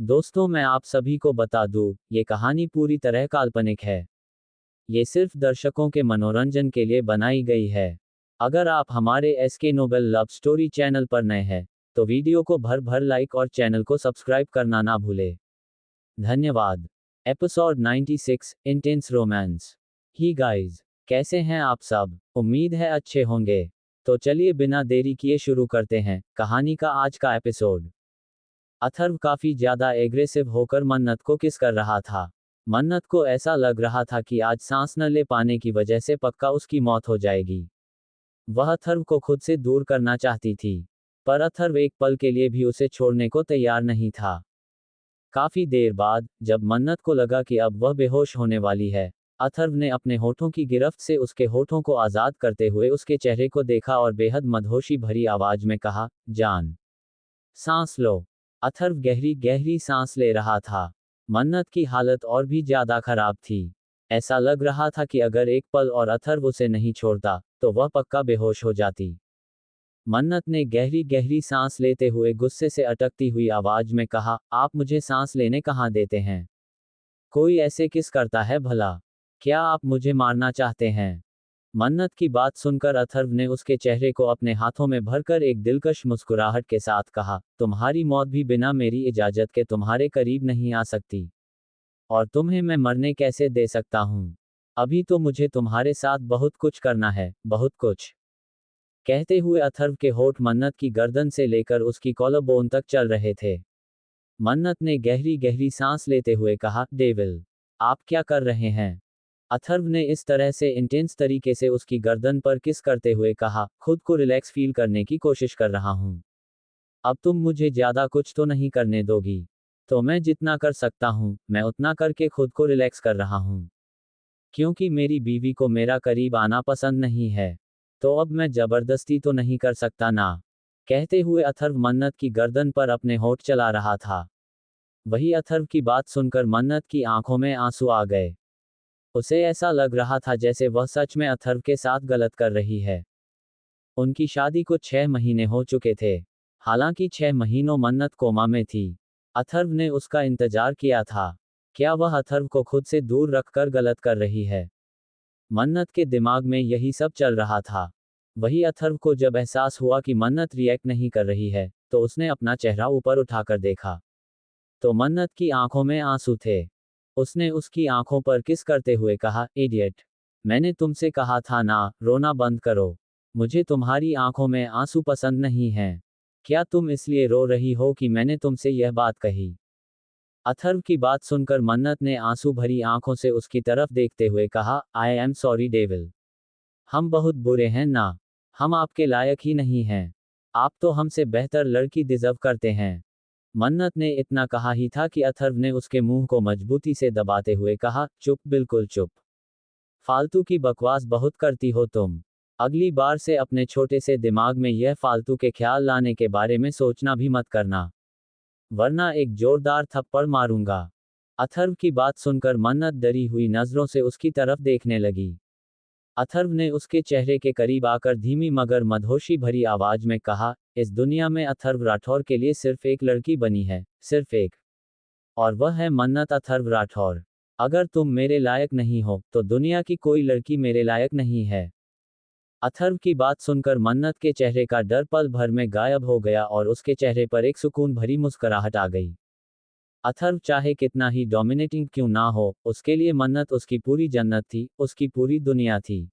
दोस्तों, मैं आप सभी को बता दूं, ये कहानी पूरी तरह काल्पनिक है। ये सिर्फ दर्शकों के मनोरंजन के लिए बनाई गई है। अगर आप हमारे SK noble love story channel पर नए हैं, तो वीडियो को भर भर लाइक और चैनल को सब्सक्राइब करना ना भूले। धन्यवाद। Episode 96, intense romance. Hi guys, कैसे हैं आप सब? उम्मीद है अच्छे होंगे। तो चलिए बिना देरी किए शुरू करते हैं कहानी का आज का एपिसोड। अथर्व काफी ज्यादा एग्रेसिव होकर मन्नत को किस कर रहा था। मन्नत को ऐसा लग रहा था कि आज सांस न ले पाने की वजह से पक्का उसकी मौत हो जाएगी। वह अथर्व को खुद से दूर करना चाहती थी, पर अथर्व एक पल के लिए भी उसे छोड़ने को तैयार नहीं था। काफी देर बाद, जब मन्नत को लगा कि अब वह बेहोश होने वाली है, अथर्व ने अपने होठों की गिरफ्त से उसके होठों को आजाद करते हुए उसके चेहरे को देखा और बेहद मदहोशी भरी आवाज में कहा, जान, सांस लो। अथर्व गहरी गहरी सांस ले रहा था। मन्नत की हालत और भी ज्यादा खराब थी। ऐसा लग रहा था कि अगर एक पल और अथर्व उसे नहीं छोड़ता, तो वह पक्का बेहोश हो जाती। मन्नत ने गहरी गहरी सांस लेते हुए गुस्से से अटकती हुई आवाज में कहा, आप मुझे सांस लेने कहाँ देते हैं? कोई ऐसे किस करता है भला? क्या आप मुझे मारना चाहते हैं? मन्नत की बात सुनकर अथर्व ने उसके चेहरे को अपने हाथों में भरकर एक दिलकश मुस्कुराहट के साथ कहा, तुम्हारी मौत भी बिना मेरी इजाजत के तुम्हारे करीब नहीं आ सकती। और तुम्हें मैं मरने कैसे दे सकता हूँ? अभी तो मुझे तुम्हारे साथ बहुत कुछ करना है, बहुत कुछ। कहते हुए अथर्व के होठ मन्नत की गर्दन से लेकर उसकी कॉलरबोन तक चल रहे थे। मन्नत ने गहरी गहरी सांस लेते हुए कहा, डेविल, आप क्या कर रहे हैं? अथर्व ने इस तरह से इंटेंस तरीके से उसकी गर्दन पर किस करते हुए कहा, खुद को रिलैक्स फील करने की कोशिश कर रहा हूं। अब तुम मुझे ज्यादा कुछ तो नहीं करने दोगी। तो मैं जितना कर सकता हूं, मैं उतना करके खुद को रिलैक्स कर रहा हूं। क्योंकि मेरी बीवी को मेरा करीब आना पसंद नहीं है। तो अब मैं जबरदस्ती तो नहीं कर सकता ना। कहते हुए अथर्व मन्नत की गर्दन पर अपने होठ चला रहा था। वही अथर्व की बात सुनकर मन्नत की आंखों में आंसू आ गए। उसे ऐसा लग रहा था जैसे वह सच में अथर्व के साथ गलत कर रही है। उनकी शादी को 6 महीने हो चुके थे। हालांकि 6 महीनों मन्नत कोमा में थी। अथर्व ने उसका इंतजार किया था। क्या वह अथर्व को खुद से दूर रखकर गलत कर रही है? मन्नत के दिमाग में यही सब चल रहा था। वही अथर्व को जब एहसास हुआ कि मन्नत रिएक्ट नहीं कर रही है, तो उसने अपना चेहरा ऊपर उठाकर देखा। तो मन्नत की आंखों में आंसू थे। उसने उसकी आंखों पर किस करते हुए कहा, इडियट, मैंने तुमसे कहा था ना, रोना बंद करो। मुझे तुम्हारी आंखों में आंसू पसंद नहीं हैं। क्या तुम इसलिए रो रही हो कि मैंने तुमसे यह बात कही? अथर्व की बात सुनकर मन्नत ने आंसू भरी आंखों से उसकी तरफ देखते हुए कहा, आई एम सॉरी डेविल। हम बहुत बुरे हैं ना। हम आपके लायक ही नहीं हैं। आप तो हमसे बेहतर लड़की डिजर्व करते हैं। मन्नत ने इतना कहा ही था कि अथर्व ने उसके मुंह को मजबूती से दबाते हुए कहा, चुप, बिल्कुल चुप। फालतू की बकवास बहुत करती हो तुम। अगली बार से अपने छोटे से दिमाग में यह फालतू के ख्याल लाने के बारे में सोचना भी मत करना, वरना एक जोरदार थप्पड़ मारूंगा। अथर्व की बात सुनकर मन्नत डरी हुई नजरों से उसकी तरफ देखने लगी। अथर्व ने उसके चेहरे के करीब आकर धीमी मगर मदहोशी भरी आवाज में कहा, इस दुनिया में अथर्व राठौर के लिए सिर्फ एक लड़की बनी है, सिर्फ एक। और वह है मन्नत अथर्व राठौर। अगर तुम मेरे लायक नहीं हो, तो दुनिया की कोई लड़की मेरे लायक नहीं है। अथर्व की बात सुनकर मन्नत के चेहरे का डर पल भर में गायब हो गया और उसके चेहरे पर एक सुकून भरी मुस्कुराहट आ गई। अथर्व चाहे कितना ही डोमिनेटिंग क्यों ना हो, उसके लिए मन्नत उसकी पूरी जन्नत थी, उसकी पूरी दुनिया थी।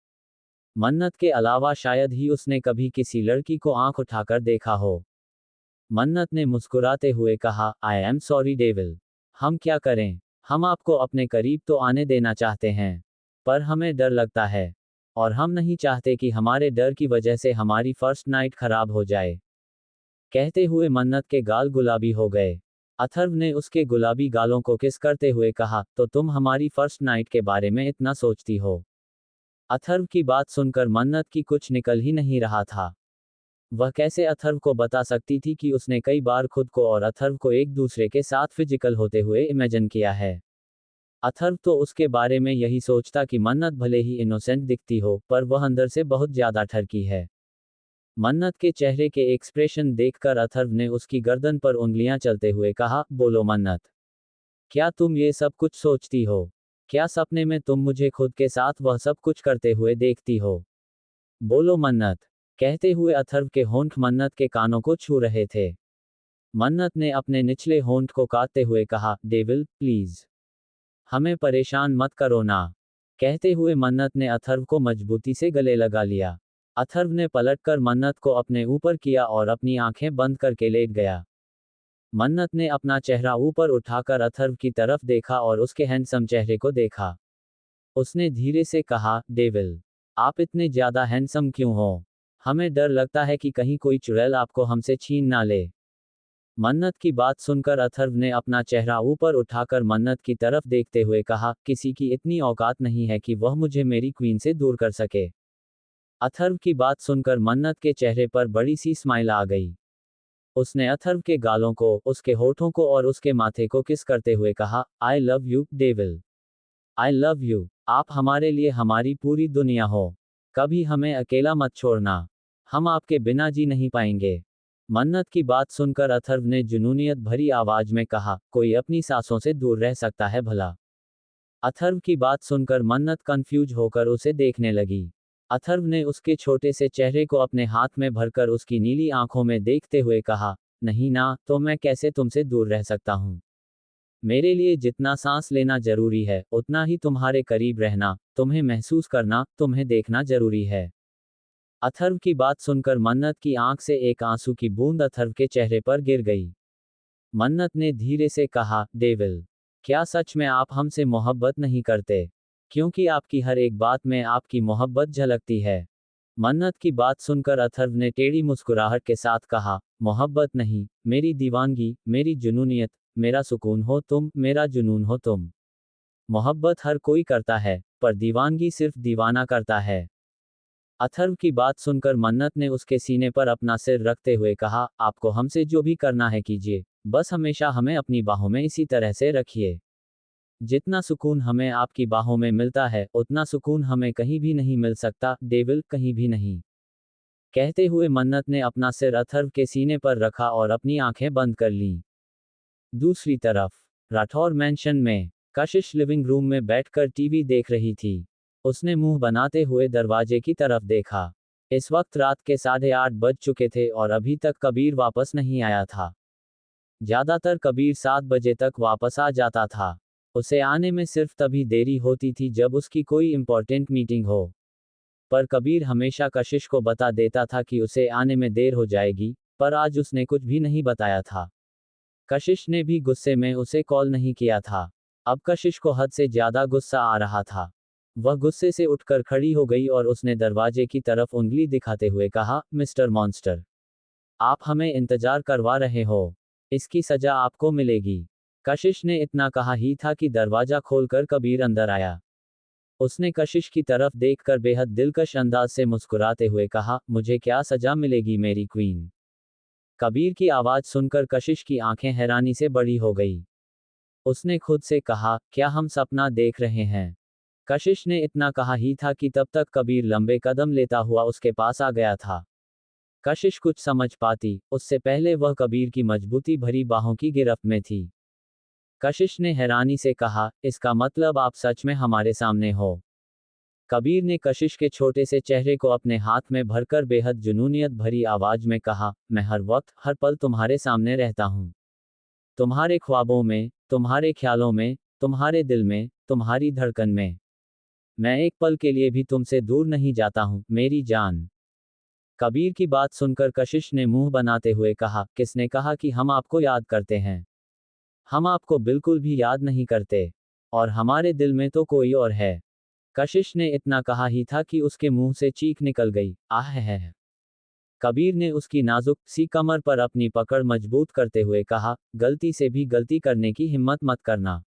मन्नत के अलावा शायद ही उसने कभी किसी लड़की को आंख उठाकर देखा हो। मन्नत ने मुस्कुराते हुए कहा, आई एम सॉरी डेविल। हम क्या करें? हम आपको अपने करीब तो आने देना चाहते हैं, पर हमें डर लगता है। और हम नहीं चाहते कि हमारे डर की वजह से हमारी फर्स्ट नाइट खराब हो जाए। कहते हुए मन्नत के गाल गुलाबी हो गए। अथर्व ने उसके गुलाबी गालों को किस करते हुए कहा, तो तुम हमारी फर्स्ट नाइट के बारे में इतना सोचती हो? अथर्व की बात सुनकर मन्नत की कुछ निकल ही नहीं रहा था। वह कैसे अथर्व को बता सकती थी कि उसने कई बार खुद को और अथर्व को एक दूसरे के साथ फिजिकल होते हुए इमेजिन किया है। अथर्व तो उसके बारे में यही सोचता कि मन्नत भले ही इनोसेंट दिखती हो, पर वह अंदर से बहुत ज्यादा ठरकी है। मन्नत के चेहरे के एक्सप्रेशन देखकर अथर्व ने उसकी गर्दन पर उंगलियां चलते हुए कहा, बोलो मन्नत, क्या तुम ये सब कुछ सोचती हो? क्या सपने में तुम मुझे खुद के साथ वह सब कुछ करते हुए देखती हो? बोलो मन्नत। कहते हुए अथर्व के होंठ मन्नत के कानों को छू रहे थे। मन्नत ने अपने निचले होंठ को काटते हुए कहा, डेविल, प्लीज हमें परेशान मत करो ना। कहते हुए मन्नत ने अथर्व को मजबूती से गले लगा लिया। अथर्व ने पलटकर मन्नत को अपने ऊपर किया और अपनी आंखें बंद करके लेट गया। मन्नत ने अपना चेहरा ऊपर उठाकर अथर्व की तरफ देखा और उसके हैंडसम चेहरे को देखा। उसने धीरे से कहा, डेविल, आप इतने ज्यादा हैंडसम क्यों हो? हमें डर लगता है कि कहीं कोई चुड़ैल आपको हमसे छीन ना ले। मन्नत की बात सुनकर अथर्व ने अपना चेहरा ऊपर उठाकर मन्नत की तरफ देखते हुए कहा, किसी की इतनी औकात नहीं है कि वह मुझे मेरी क्वीन से दूर कर सके। अथर्व की बात सुनकर मन्नत के चेहरे पर बड़ी सी स्माइल आ गई। उसने अथर्व के गालों को, उसके होठों को और उसके माथे को किस करते हुए कहा, आई love you, devil. I love you. आप हमारे लिए हमारी पूरी दुनिया हो। कभी हमें अकेला मत छोड़ना। हम आपके बिना जी नहीं पाएंगे। मन्नत की बात सुनकर अथर्व ने जुनूनियत भरी आवाज में कहा, कोई अपनी सांसों से दूर रह सकता है भला? अथर्व की बात सुनकर मन्नत कंफ्यूज होकर उसे देखने लगी। अथर्व ने उसके छोटे से चेहरे को अपने हाथ में भरकर उसकी नीली आंखों में देखते हुए कहा, नहीं ना, तो मैं कैसे तुमसे दूर रह सकता हूं? मेरे लिए जितना सांस लेना जरूरी है, उतना ही तुम्हारे करीब रहना, तुम्हें महसूस करना, तुम्हें देखना जरूरी है। अथर्व की बात सुनकर मन्नत की आंख से एक आंसू की बूंद अथर्व के चेहरे पर गिर गई। मन्नत ने धीरे से कहा, डेविल, क्या सच में आप हमसे मोहब्बत नहीं करते? क्योंकि आपकी हर एक बात में आपकी मोहब्बत झलकती है। मन्नत की बात सुनकर अथर्व ने टेढ़ी मुस्कुराहट के साथ कहा, मोहब्बत नहीं, मेरी दीवानगी, मेरी जुनूनियत, मेरा सुकून हो तुम, मेरा जुनून हो तुम। मोहब्बत हर कोई करता है, पर दीवानगी सिर्फ दीवाना करता है। अथर्व की बात सुनकर मन्नत ने उसके सीने पर अपना सिर रखते हुए कहा, आपको हमसे जो भी करना है कीजिए, बस हमेशा हमें अपनी बाहों में इसी तरह से रखिए। जितना सुकून हमें आपकी बाहों में मिलता है, उतना सुकून हमें कहीं भी नहीं मिल सकता, डेविल, कहीं भी नहीं। कहते हुए मन्नत ने अपना सिर अथर्व के सीने पर रखा और अपनी आंखें बंद कर लीं। दूसरी तरफ राठौर मैंशन में कशिश लिविंग रूम में बैठकर टीवी देख रही थी। उसने मुंह बनाते हुए दरवाजे की तरफ देखा। इस वक्त रात के 8:30 बज चुके थे और अभी तक कबीर वापस नहीं आया था। ज्यादातर कबीर 7 बजे तक वापस आ जाता था। उसे आने में सिर्फ तभी देरी होती थी जब उसकी कोई इंपॉर्टेंट मीटिंग हो। पर कबीर हमेशा कशिश को बता देता था कि उसे आने में देर हो जाएगी, पर आज उसने कुछ भी नहीं बताया था। कशिश ने भी गुस्से में उसे कॉल नहीं किया था। अब कशिश को हद से ज्यादा गुस्सा आ रहा था। वह गुस्से से उठकर खड़ी हो गई और उसने दरवाजे की तरफ उंगली दिखाते हुए कहा, मिस्टर मॉन्स्टर, आप हमें इंतजार करवा रहे हो। इसकी सजा आपको मिलेगी। कशिश ने इतना कहा ही था कि दरवाजा खोलकर कबीर अंदर आया। उसने कशिश की तरफ देखकर बेहद दिलकश अंदाज से मुस्कुराते हुए कहा, मुझे क्या सजा मिलेगी मेरी क्वीन? कबीर की आवाज सुनकर कशिश की आंखें हैरानी से बड़ी हो गई। उसने खुद से कहा, क्या हम सपना देख रहे हैं? कशिश ने इतना कहा ही था कि तब तक कबीर लंबे कदम लेता हुआ उसके पास आ गया था। कशिश कुछ समझ पाती, उससे पहले वह कबीर की मजबूती भरी बाहों की गिरफ्त में थी। कशिश ने हैरानी से कहा, इसका मतलब आप सच में हमारे सामने हो? कबीर ने कशिश के छोटे से चेहरे को अपने हाथ में भरकर बेहद जुनूनियत भरी आवाज में कहा, मैं हर वक्त, हर पल तुम्हारे सामने रहता हूं। तुम्हारे ख्वाबों में, तुम्हारे ख्यालों में, तुम्हारे दिल में, तुम्हारी धड़कन में। मैं एक पल के लिए भी तुमसे दूर नहीं जाता हूं, मेरी जान। कबीर की बात सुनकर कशिश ने मुंह बनाते हुए कहा, किसने कहा कि हम आपको याद करते हैं? हम आपको बिल्कुल भी याद नहीं करते। और हमारे दिल में तो कोई और है। कशिश ने इतना कहा ही था कि उसके मुंह से चीख निकल गई, आह है। कबीर ने उसकी नाजुक सी कमर पर अपनी पकड़ मजबूत करते हुए कहा, गलती से भी गलती करने की हिम्मत मत करना।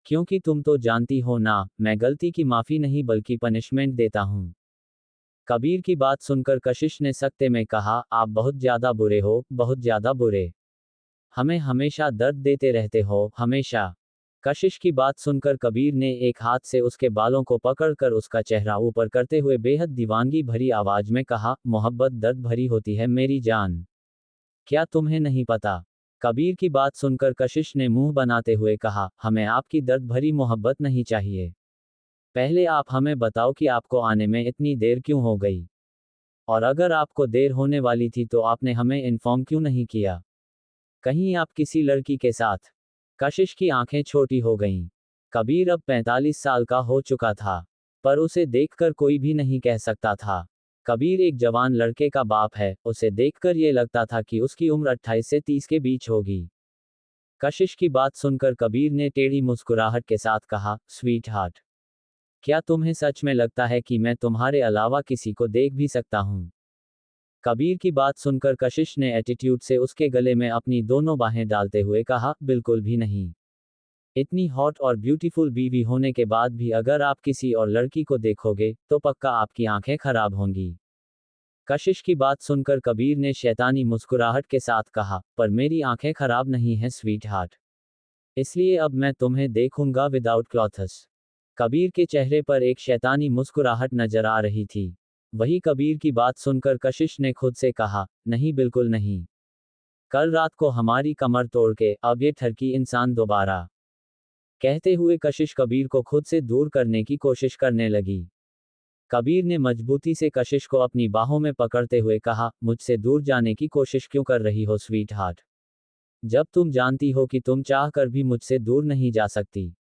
क्योंकि तुम तो जानती हो ना, मैं गलती की माफी नहीं बल्कि पनिशमेंट देता हूं। कबीर की बात सुनकर कशिश ने सख्ते में कहा, आप बहुत ज्यादा बुरे हो, बहुत ज्यादा बुरे। हमें हमेशा दर्द देते रहते हो, हमेशा। कशिश की बात सुनकर कबीर ने एक हाथ से उसके बालों को पकड़कर उसका चेहरा ऊपर करते हुए बेहद दीवानगी भरी आवाज में कहा, मोहब्बत दर्द भरी होती है मेरी जान। क्या तुम्हें नहीं पता? कबीर की बात सुनकर कशिश ने मुंह बनाते हुए कहा, हमें आपकी दर्द भरी मोहब्बत नहीं चाहिए। पहले आप हमें बताओ कि आपको आने में इतनी देर क्यों हो गई? और अगर आपको देर होने वाली थी तो आपने हमें इन्फॉर्म क्यों नहीं किया? कहीं आप किसी लड़की के साथ? कशिश की आंखें छोटी हो गईं। कबीर अब 45 साल का हो चुका था, पर उसे देखकर कोई भी नहीं कह सकता था। कबीर एक जवान लड़के का बाप है, उसे देखकर ये लगता था कि उसकी उम्र 28 से 30 के बीच होगी। कशिश की बात सुनकर कबीर ने टेढ़ी मुस्कुराहट के साथ कहा, स्वीट हार्ट, क्या तुम्हें सच में लगता है कि मैं तुम्हारे अलावा किसी को देख भी सकता हूँ? कबीर की बात सुनकर कशिश ने एटीट्यूड से उसके गले में अपनी दोनों बाहें डालते हुए कहा, बिल्कुल भी नहीं। इतनी हॉट और ब्यूटीफुल बीवी होने के बाद भी अगर आप किसी और लड़की को देखोगे तो पक्का आपकी आंखें खराब होंगी। कशिश की बात सुनकर कबीर ने शैतानी मुस्कुराहट के साथ कहा, पर मेरी आंखें खराब नहीं हैं स्वीट हार्ट, इसलिए अब मैं तुम्हें देखूंगा विदाउट क्लॉथ्स। कबीर के चेहरे पर एक शैतानी मुस्कुराहट नजर आ रही थी। वही कबीर की बात सुनकर कशिश ने खुद से कहा, नहीं बिल्कुल नहीं। कल रात को हमारी कमर तोड़ के अब ये ठरकी इंसान दोबारा। कहते हुए कशिश कबीर को खुद से दूर करने की कोशिश करने लगी। कबीर ने मजबूती से कशिश को अपनी बाहों में पकड़ते हुए कहा, मुझसे दूर जाने की कोशिश क्यों कर रही हो स्वीट हार्ट? जब तुम जानती हो कि तुम चाह कर भी मुझसे दूर नहीं जा सकती।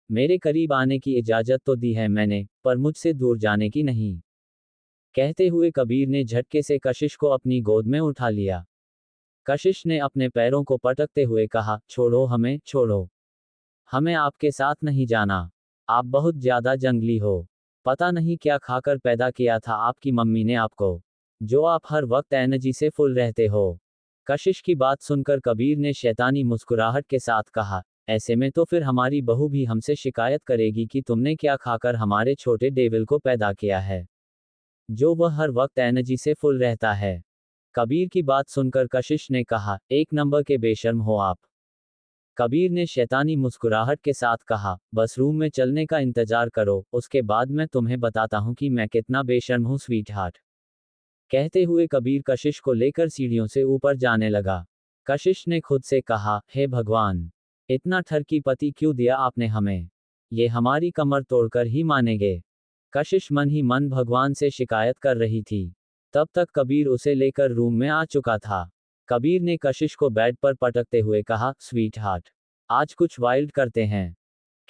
मेरे करीब आने की इजाजत तो दी है मैंने, पर मुझसे दूर जाने की नहीं। कहते हुए कबीर ने झटके से कशिश को अपनी गोद में उठा लिया। कशिश ने अपने पैरों को पटकते हुए कहा, छोड़ो हमें, छोड़ो। हमें आपके साथ नहीं जाना। आप बहुत ज्यादा जंगली हो। पता नहीं क्या खाकर पैदा किया था आपकी मम्मी ने आपको, जो आप हर वक्त एनर्जी से फुल रहते हो। कशिश की बात सुनकर कबीर ने शैतानी मुस्कुराहट के साथ कहा, ऐसे में तो फिर हमारी बहू भी हमसे शिकायत करेगी कि तुमने क्या खाकर हमारे छोटे डेविल को पैदा किया है, जो वह हर वक्त एनर्जी से फुल रहता है। कबीर की बात सुनकर कशिश ने कहा, एक नंबर के बेशर्म हो आप। कबीर ने शैतानी मुस्कुराहट के साथ कहा, बस रूम में चलने का इंतजार करो, उसके बाद मैं तुम्हें बताता हूँ कि मैं कितना बेशर्म हूँ स्वीट हार्ट। कहते हुए कबीर कशिश को लेकर सीढ़ियों से ऊपर जाने लगा। कशिश ने खुद से कहा, हे भगवान, इतना ठरकी पति क्यों दिया आपने हमें? ये हमारी कमर तोड़कर ही मानेंगे। कशिश मन ही मन भगवान से शिकायत कर रही थी। तब तक कबीर उसे लेकर रूम में आ चुका था। कबीर ने कशिश को बेड पर पटकते हुए कहा, स्वीट हार्ट, आज कुछ वाइल्ड करते हैं।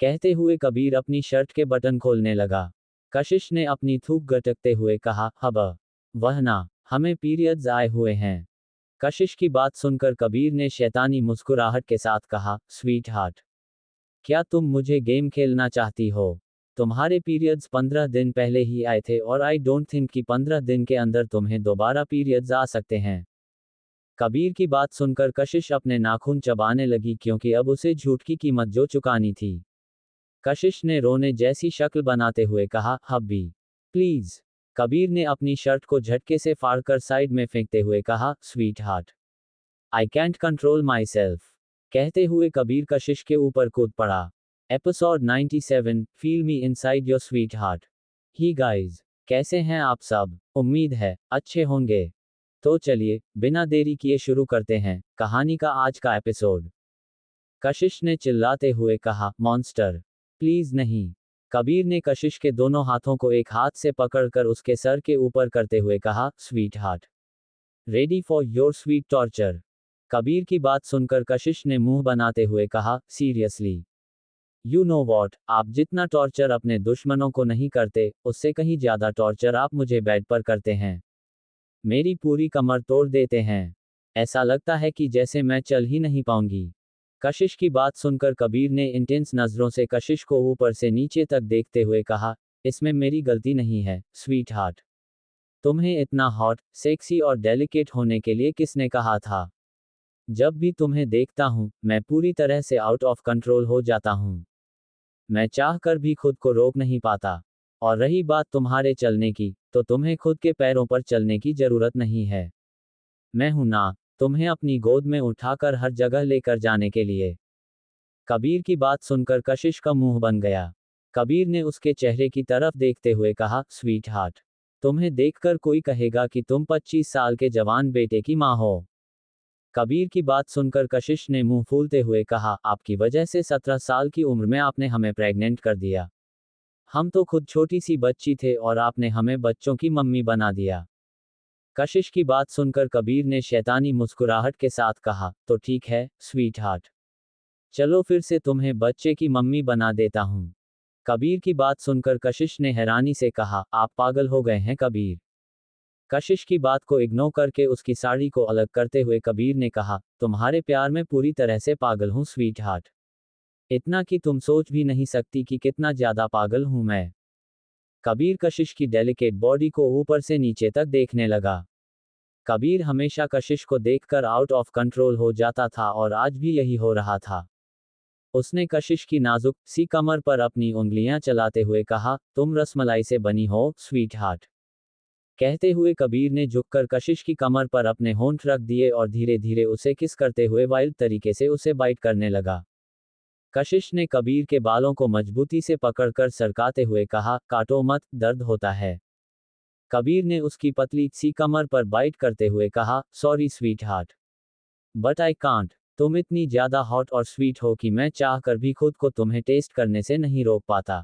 कहते हुए कबीर अपनी शर्ट के बटन खोलने लगा। कशिश ने अपनी थूक गटकते हुए कहा, हब वह ना, हमें पीरियड्स आए हुए हैं। कशिश की बात सुनकर कबीर ने शैतानी मुस्कुराहट के साथ कहा, स्वीट हार्ट, क्या तुम मुझे गेम खेलना चाहती हो? तुम्हारे पीरियड्स 15 दिन पहले ही आए थे और आई डोंट थिंक कि 15 दिन के अंदर तुम्हें दोबारा पीरियड्स आ सकते हैं। कबीर की बात सुनकर कशिश अपने नाखून चबाने लगी क्योंकि अब उसे झूठ की कीमत जो चुकानी थी। कशिश ने रोने जैसी शक्ल बनाते हुए कहा, हब्बी प्लीज। कबीर ने अपनी शर्ट को झटके से फाड़कर साइड में फेंकते हुए कहा, sweet heart, I can't control my self. कहते हुए कबीर कशिश के ऊपर कूद पड़ा। Episode 97, feel me inside your sweet heart. He guys, कैसे हैं आप सब? उम्मीद है अच्छे होंगे। तो चलिए बिना देरी किए शुरू करते हैं कहानी का आज का एपिसोड। कशिश ने चिल्लाते हुए कहा, मॉन्स्टर प्लीज नहीं। कबीर ने कशिश के दोनों हाथों को एक हाथ से पकड़कर उसके सर के ऊपर करते हुए कहा, sweet heart, ready for your sweet torture. Kabir की बात सुनकर कशिश ने मुंह बनाते हुए कहा, सीरियसली? यू नो वॉट, आप जितना टॉर्चर अपने दुश्मनों को नहीं करते, उससे कहीं ज्यादा टॉर्चर आप मुझे बेड पर करते हैं। मेरी पूरी कमर तोड़ देते हैं। ऐसा लगता है कि जैसे मैं चल ही नहीं पाऊंगी। कशिश की बात सुनकर कबीर ने इंटेंस नजरों से कशिश को ऊपर से नीचे तक देखते हुए कहा, इसमें मेरी गलती नहीं है स्वीट हार्ट। तुम्हें इतना हॉट, सेक्सी और डेलिकेट होने के लिए किसने कहा था? जब भी तुम्हें देखता हूं, मैं पूरी तरह से आउट ऑफ कंट्रोल हो जाता हूं। मैं चाह कर भी खुद को रोक नहीं पाता। और रही बात तुम्हारे चलने की, तो तुम्हें खुद के पैरों पर चलने की जरूरत नहीं है। मैं हूं ना, तुम्हें अपनी गोद में उठाकर हर जगह लेकर जाने के लिए। कबीर की बात सुनकर कशिश का मुंह बन गया। कबीर ने उसके चेहरे की तरफ देखते हुए कहा, स्वीट हार्ट, तुम्हें देखकर कोई कहेगा कि तुम 25 साल के जवान बेटे की माँ हो। कबीर की बात सुनकर कशिश ने मुंह फूलते हुए कहा, आपकी वजह से 17 साल की उम्र में आपने हमें प्रेग्नेंट कर दिया। हम तो खुद छोटी सी बच्ची थे और आपने हमें बच्चों की मम्मी बना दिया। कशिश की बात सुनकर कबीर ने शैतानी मुस्कुराहट के साथ कहा, तो ठीक है स्वीट हार्ट, चलो फिर से तुम्हें बच्चे की मम्मी बना देता हूँ। कबीर की बात सुनकर कशिश ने हैरानी से कहा, आप पागल हो गए हैं कबीर। कशिश की बात को इग्नोर करके उसकी साड़ी को अलग करते हुए कबीर ने कहा, तुम्हारे प्यार में पूरी तरह से पागल हूँ स्वीट हार्ट। इतना कि तुम सोच भी नहीं सकती कि कितना ज्यादा पागल हूं मैं। कबीर कशिश की डेलिकेट बॉडी को ऊपर से नीचे तक देखने लगा। कबीर हमेशा कशिश को देखकर आउट ऑफ कंट्रोल हो जाता था और आज भी यही हो रहा था। उसने कशिश की नाजुक सी कमर पर अपनी उंगलियां चलाते हुए कहा, तुम रसमलाई से बनी हो स्वीट हार्ट। कहते हुए कबीर ने झुककर कशिश की कमर पर अपने होंठ रख दिए और धीरे धीरे उसे किस करते हुए वाइल्ड तरीके से उसे बाइट करने लगा। कशिश ने कबीर के बालों को मजबूती से पकड़कर सरकाते हुए कहा, काटो मत, दर्द होता है। कबीर ने उसकी पतली सी कमर पर बाइट करते हुए कहा, sorry sweet heart, but I can't. तुम इतनी ज्यादा हॉट और स्वीट हो कि मैं चाह कर भी खुद को तुम्हें टेस्ट करने से नहीं रोक पाता।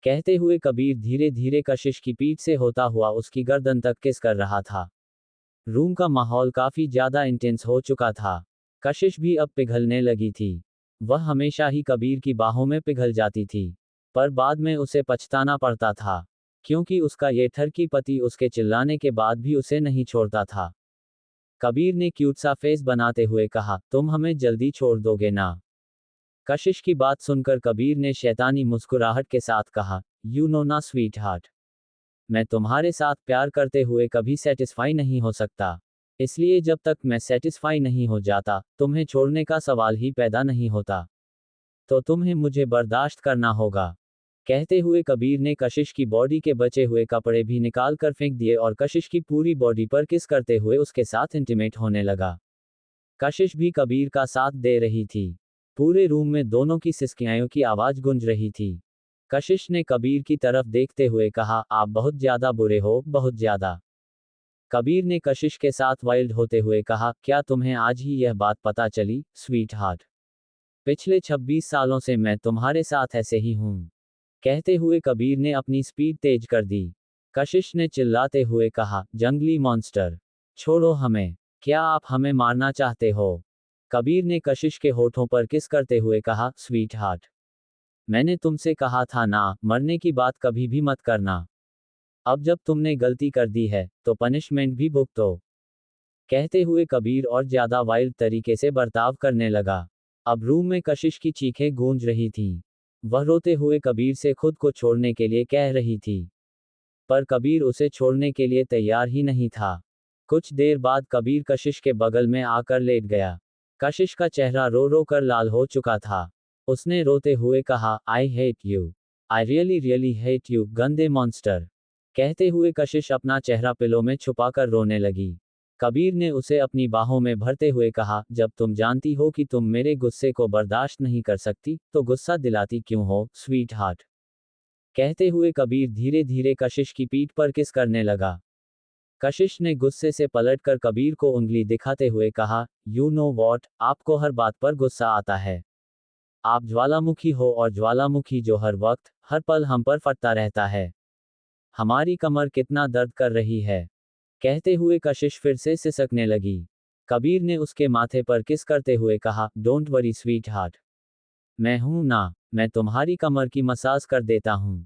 कहते हुए कबीर धीरे धीरे कशिश की पीठ से होता हुआ उसकी गर्दन तक किस कर रहा था। रूम का माहौल काफी ज्यादा इंटेंस हो चुका था। कशिश भी अब पिघलने लगी थी। वह हमेशा ही कबीर की बाहों में पिघल जाती थी, पर बाद में उसे पछताना पड़ता था, क्योंकि उसका ये ठरकी पति उसके चिल्लाने के बाद भी उसे नहीं छोड़ता था। कबीर ने क्यूट सा फेस बनाते हुए कहा, तुम हमें जल्दी छोड़ दोगे ना। कशिश की बात सुनकर कबीर ने शैतानी मुस्कुराहट के साथ कहा, यू नो ना स्वीट हार्ट, मैं तुम्हारे साथ प्यार करते हुए कभी सेटिस्फाई नहीं हो सकता। इसलिए जब तक मैं सेटिस्फाई नहीं हो जाता, तुम्हें छोड़ने का सवाल ही पैदा नहीं होता। तो तुम्हें मुझे बर्दाश्त करना होगा। कहते हुए कबीर ने कशिश की बॉडी के बचे हुए कपड़े भी निकाल कर फेंक दिए और कशिश की पूरी बॉडी पर किस करते हुए उसके साथ इंटीमेट होने लगा। कशिश भी कबीर का साथ दे रही थी। पूरे रूम में दोनों की सिसकियां की आवाज गूंज रही थी। कशिश ने कबीर की तरफ देखते हुए कहा, आप बहुत ज्यादा बुरे हो, बहुत ज्यादा। कबीर ने कशिश के साथ वाइल्ड होते हुए कहा, क्या तुम्हें आज ही यह बात पता चली स्वीट हार्ट? पिछले 26 सालों से मैं तुम्हारे साथ ऐसे ही हूं। कहते हुए कबीर ने अपनी स्पीड तेज कर दी। कशिश ने चिल्लाते हुए कहा, जंगली मॉन्स्टर, छोड़ो हमें। क्या आप हमें मारना चाहते हो? कबीर ने कशिश के होठों पर किस करते हुए कहा, स्वीट हार्ट, मैंने तुमसे कहा था ना, मरने की बात कभी भी मत करना। अब जब तुमने गलती कर दी है, तो पनिशमेंट भी भुगतो। कहते हुए कबीर और ज्यादा वाइल्ड तरीके से बर्ताव करने लगा। अब रूम में कशिश की चीखें गूंज रही थीं। वह रोते हुए कबीर से खुद को छोड़ने के लिए कह रही थी, पर कबीर उसे छोड़ने के लिए तैयार ही नहीं था। कुछ देर बाद कबीर कशिश के बगल में आकर लेट गया। कशिश का चेहरा रो रो कर लाल हो चुका था। उसने रोते हुए कहा, I hate you, I really really hate you गंदे मॉन्स्टर। कहते हुए कशिश अपना चेहरा पिलो में छुपाकर रोने लगी। कबीर ने उसे अपनी बाहों में भरते हुए कहा, जब तुम जानती हो कि तुम मेरे गुस्से को बर्दाश्त नहीं कर सकती, तो गुस्सा दिलाती क्यों हो स्वीट हार्ट? कहते हुए कबीर धीरे धीरे कशिश की पीठ पर किस करने लगा। कशिश ने गुस्से से पलटकर कबीर को उंगली दिखाते हुए कहा, यू नो वॉट, आपको हर बात पर गुस्सा आता है। आप ज्वालामुखी हो और ज्वालामुखी जो हर वक्त, हर पल हम पर फटता रहता है। हमारी कमर कितना दर्द कर रही है। कहते हुए कशिश फिर से सिसकने लगी। कबीर ने उसके माथे पर किस करते हुए कहा, डोंट वरी स्वीट हार्ट, मैं हूं ना, मैं तुम्हारी कमर की मसाज कर देता हूं।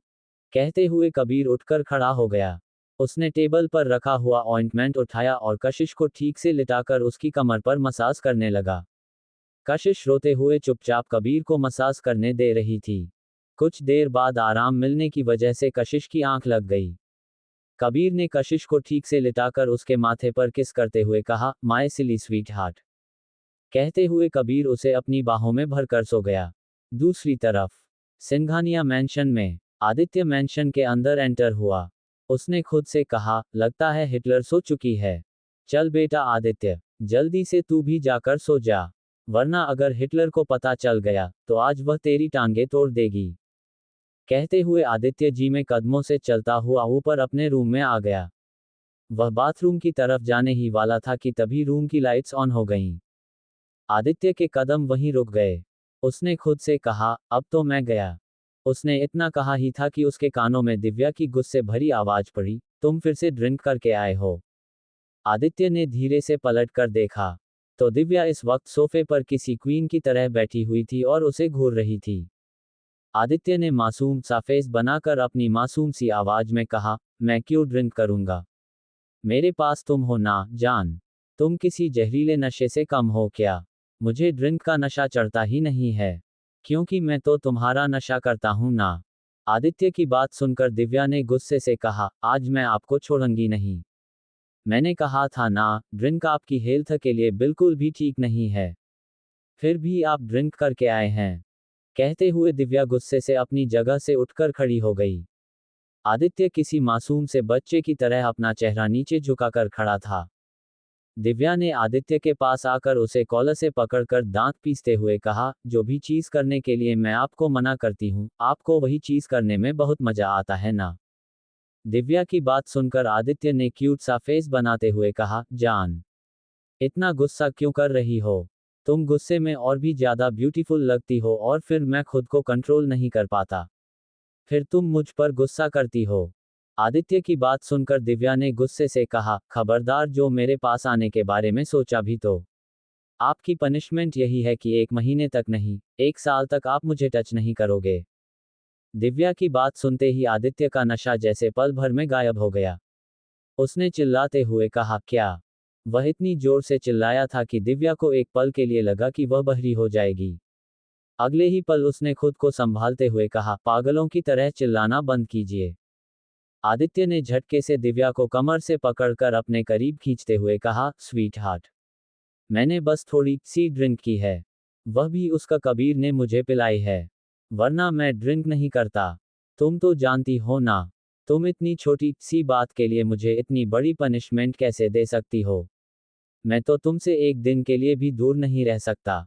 कहते हुए कबीर उठकर खड़ा हो गया। उसने टेबल पर रखा हुआ ऑइंटमेंट उठाया और कशिश को ठीक से लिटाकर उसकी कमर पर मसाज करने लगा। कशिश रोते हुए चुपचाप कबीर को मसाज करने दे रही थी। कुछ देर बाद आराम मिलने की वजह से कशिश की आंख लग गई। कबीर ने कशिश को ठीक से लिटाकर उसके माथे पर किस करते हुए कहा, माय सिली स्वीट हार्ट। कहते हुए कबीर उसे अपनी बाहों में भरकर सो गया। दूसरी तरफ सिंघानिया मैंशन में आदित्य मैंशन के अंदर एंटर हुआ। उसने खुद से कहा, लगता है हिटलर सो चुकी है। चल बेटा आदित्य, जल्दी से तू भी जाकर सो जा। वरना अगर हिटलर को पता चल गया तो आज वह तेरी टांगे तोड़ देगी। कहते हुए आदित्य जी में कदमों से चलता हुआ ऊपर अपने रूम में आ गया। वह बाथरूम की तरफ जाने ही वाला था कि तभी रूम की लाइट्स ऑन हो गईं। आदित्य के कदम वहीं रुक गए। उसने खुद से कहा, अब तो मैं गया। उसने इतना कहा ही था कि उसके कानों में दिव्या की गुस्से भरी आवाज पड़ी, तुम फिर से ड्रिंक करके आए हो। आदित्य ने धीरे से पलट कर देखा तो दिव्या इस वक्त सोफे पर किसी क्वीन की तरह बैठी हुई थी और उसे घूर रही थी। आदित्य ने मासूम सा फेस बनाकर अपनी मासूम सी आवाज में कहा, मैं क्यों ड्रिंक करूंगा? मेरे पास तुम हो ना, जान। तुम किसी जहरीले नशे से कम हो क्या? मुझे ड्रिंक का नशा चढ़ता ही नहीं है, क्योंकि मैं तो तुम्हारा नशा करता हूं ना। आदित्य की बात सुनकर दिव्या ने गुस्से से कहा, आज मैं आपको छोड़ूंगी नहीं। मैंने कहा था ना, ड्रिंक आपकी हेल्थ के लिए बिल्कुल भी ठीक नहीं है। फिर भी आप ड्रिंक करके आए हैं। कहते हुए दिव्या गुस्से से अपनी जगह से उठकर खड़ी हो गई। आदित्य किसी मासूम से बच्चे की तरह अपना चेहरा नीचे झुकाकर खड़ा था। दिव्या ने आदित्य के पास आकर उसे कॉलर से पकड़कर दांत पीसते हुए कहा, जो भी चीज करने के लिए मैं आपको मना करती हूँ, आपको वही चीज करने में बहुत मजा आता है ना। दिव्या की बात सुनकर आदित्य ने क्यूट सा फेस बनाते हुए कहा, जान, इतना गुस्सा क्यों कर रही हो? तुम गुस्से में और भी ज्यादा ब्यूटीफुल लगती हो और फिर मैं खुद को कंट्रोल नहीं कर पाता। फिर तुम मुझ पर गुस्सा करती हो। आदित्य की बात सुनकर दिव्या ने गुस्से से कहा, खबरदार जो मेरे पास आने के बारे में सोचा भी तो। आपकी पनिशमेंट यही है कि 1 महीने तक नहीं, 1 साल तक आप मुझे टच नहीं करोगे। दिव्या की बात सुनते ही आदित्य का नशा जैसे पल भर में गायब हो गया। उसने चिल्लाते हुए कहा, क्या? वह इतनी जोर से चिल्लाया था कि दिव्या को एक पल के लिए लगा कि वह बहरी हो जाएगी। अगले ही पल उसने खुद को संभालते हुए कहा, पागलों की तरह चिल्लाना बंद कीजिए। आदित्य ने झटके से दिव्या को कमर से पकड़कर अपने करीब खींचते हुए कहा, स्वीट हार्ट, मैंने बस थोड़ी सी ड्रिंक की है। वह भी उसका कबीर ने मुझे पिलाई है, वरना मैं ड्रिंक नहीं करता। तुम तो जानती हो ना, तुम इतनी छोटी सी बात के लिए मुझे इतनी बड़ी पनिशमेंट कैसे दे सकती हो? मैं तो तुमसे एक दिन के लिए भी दूर नहीं रह सकता।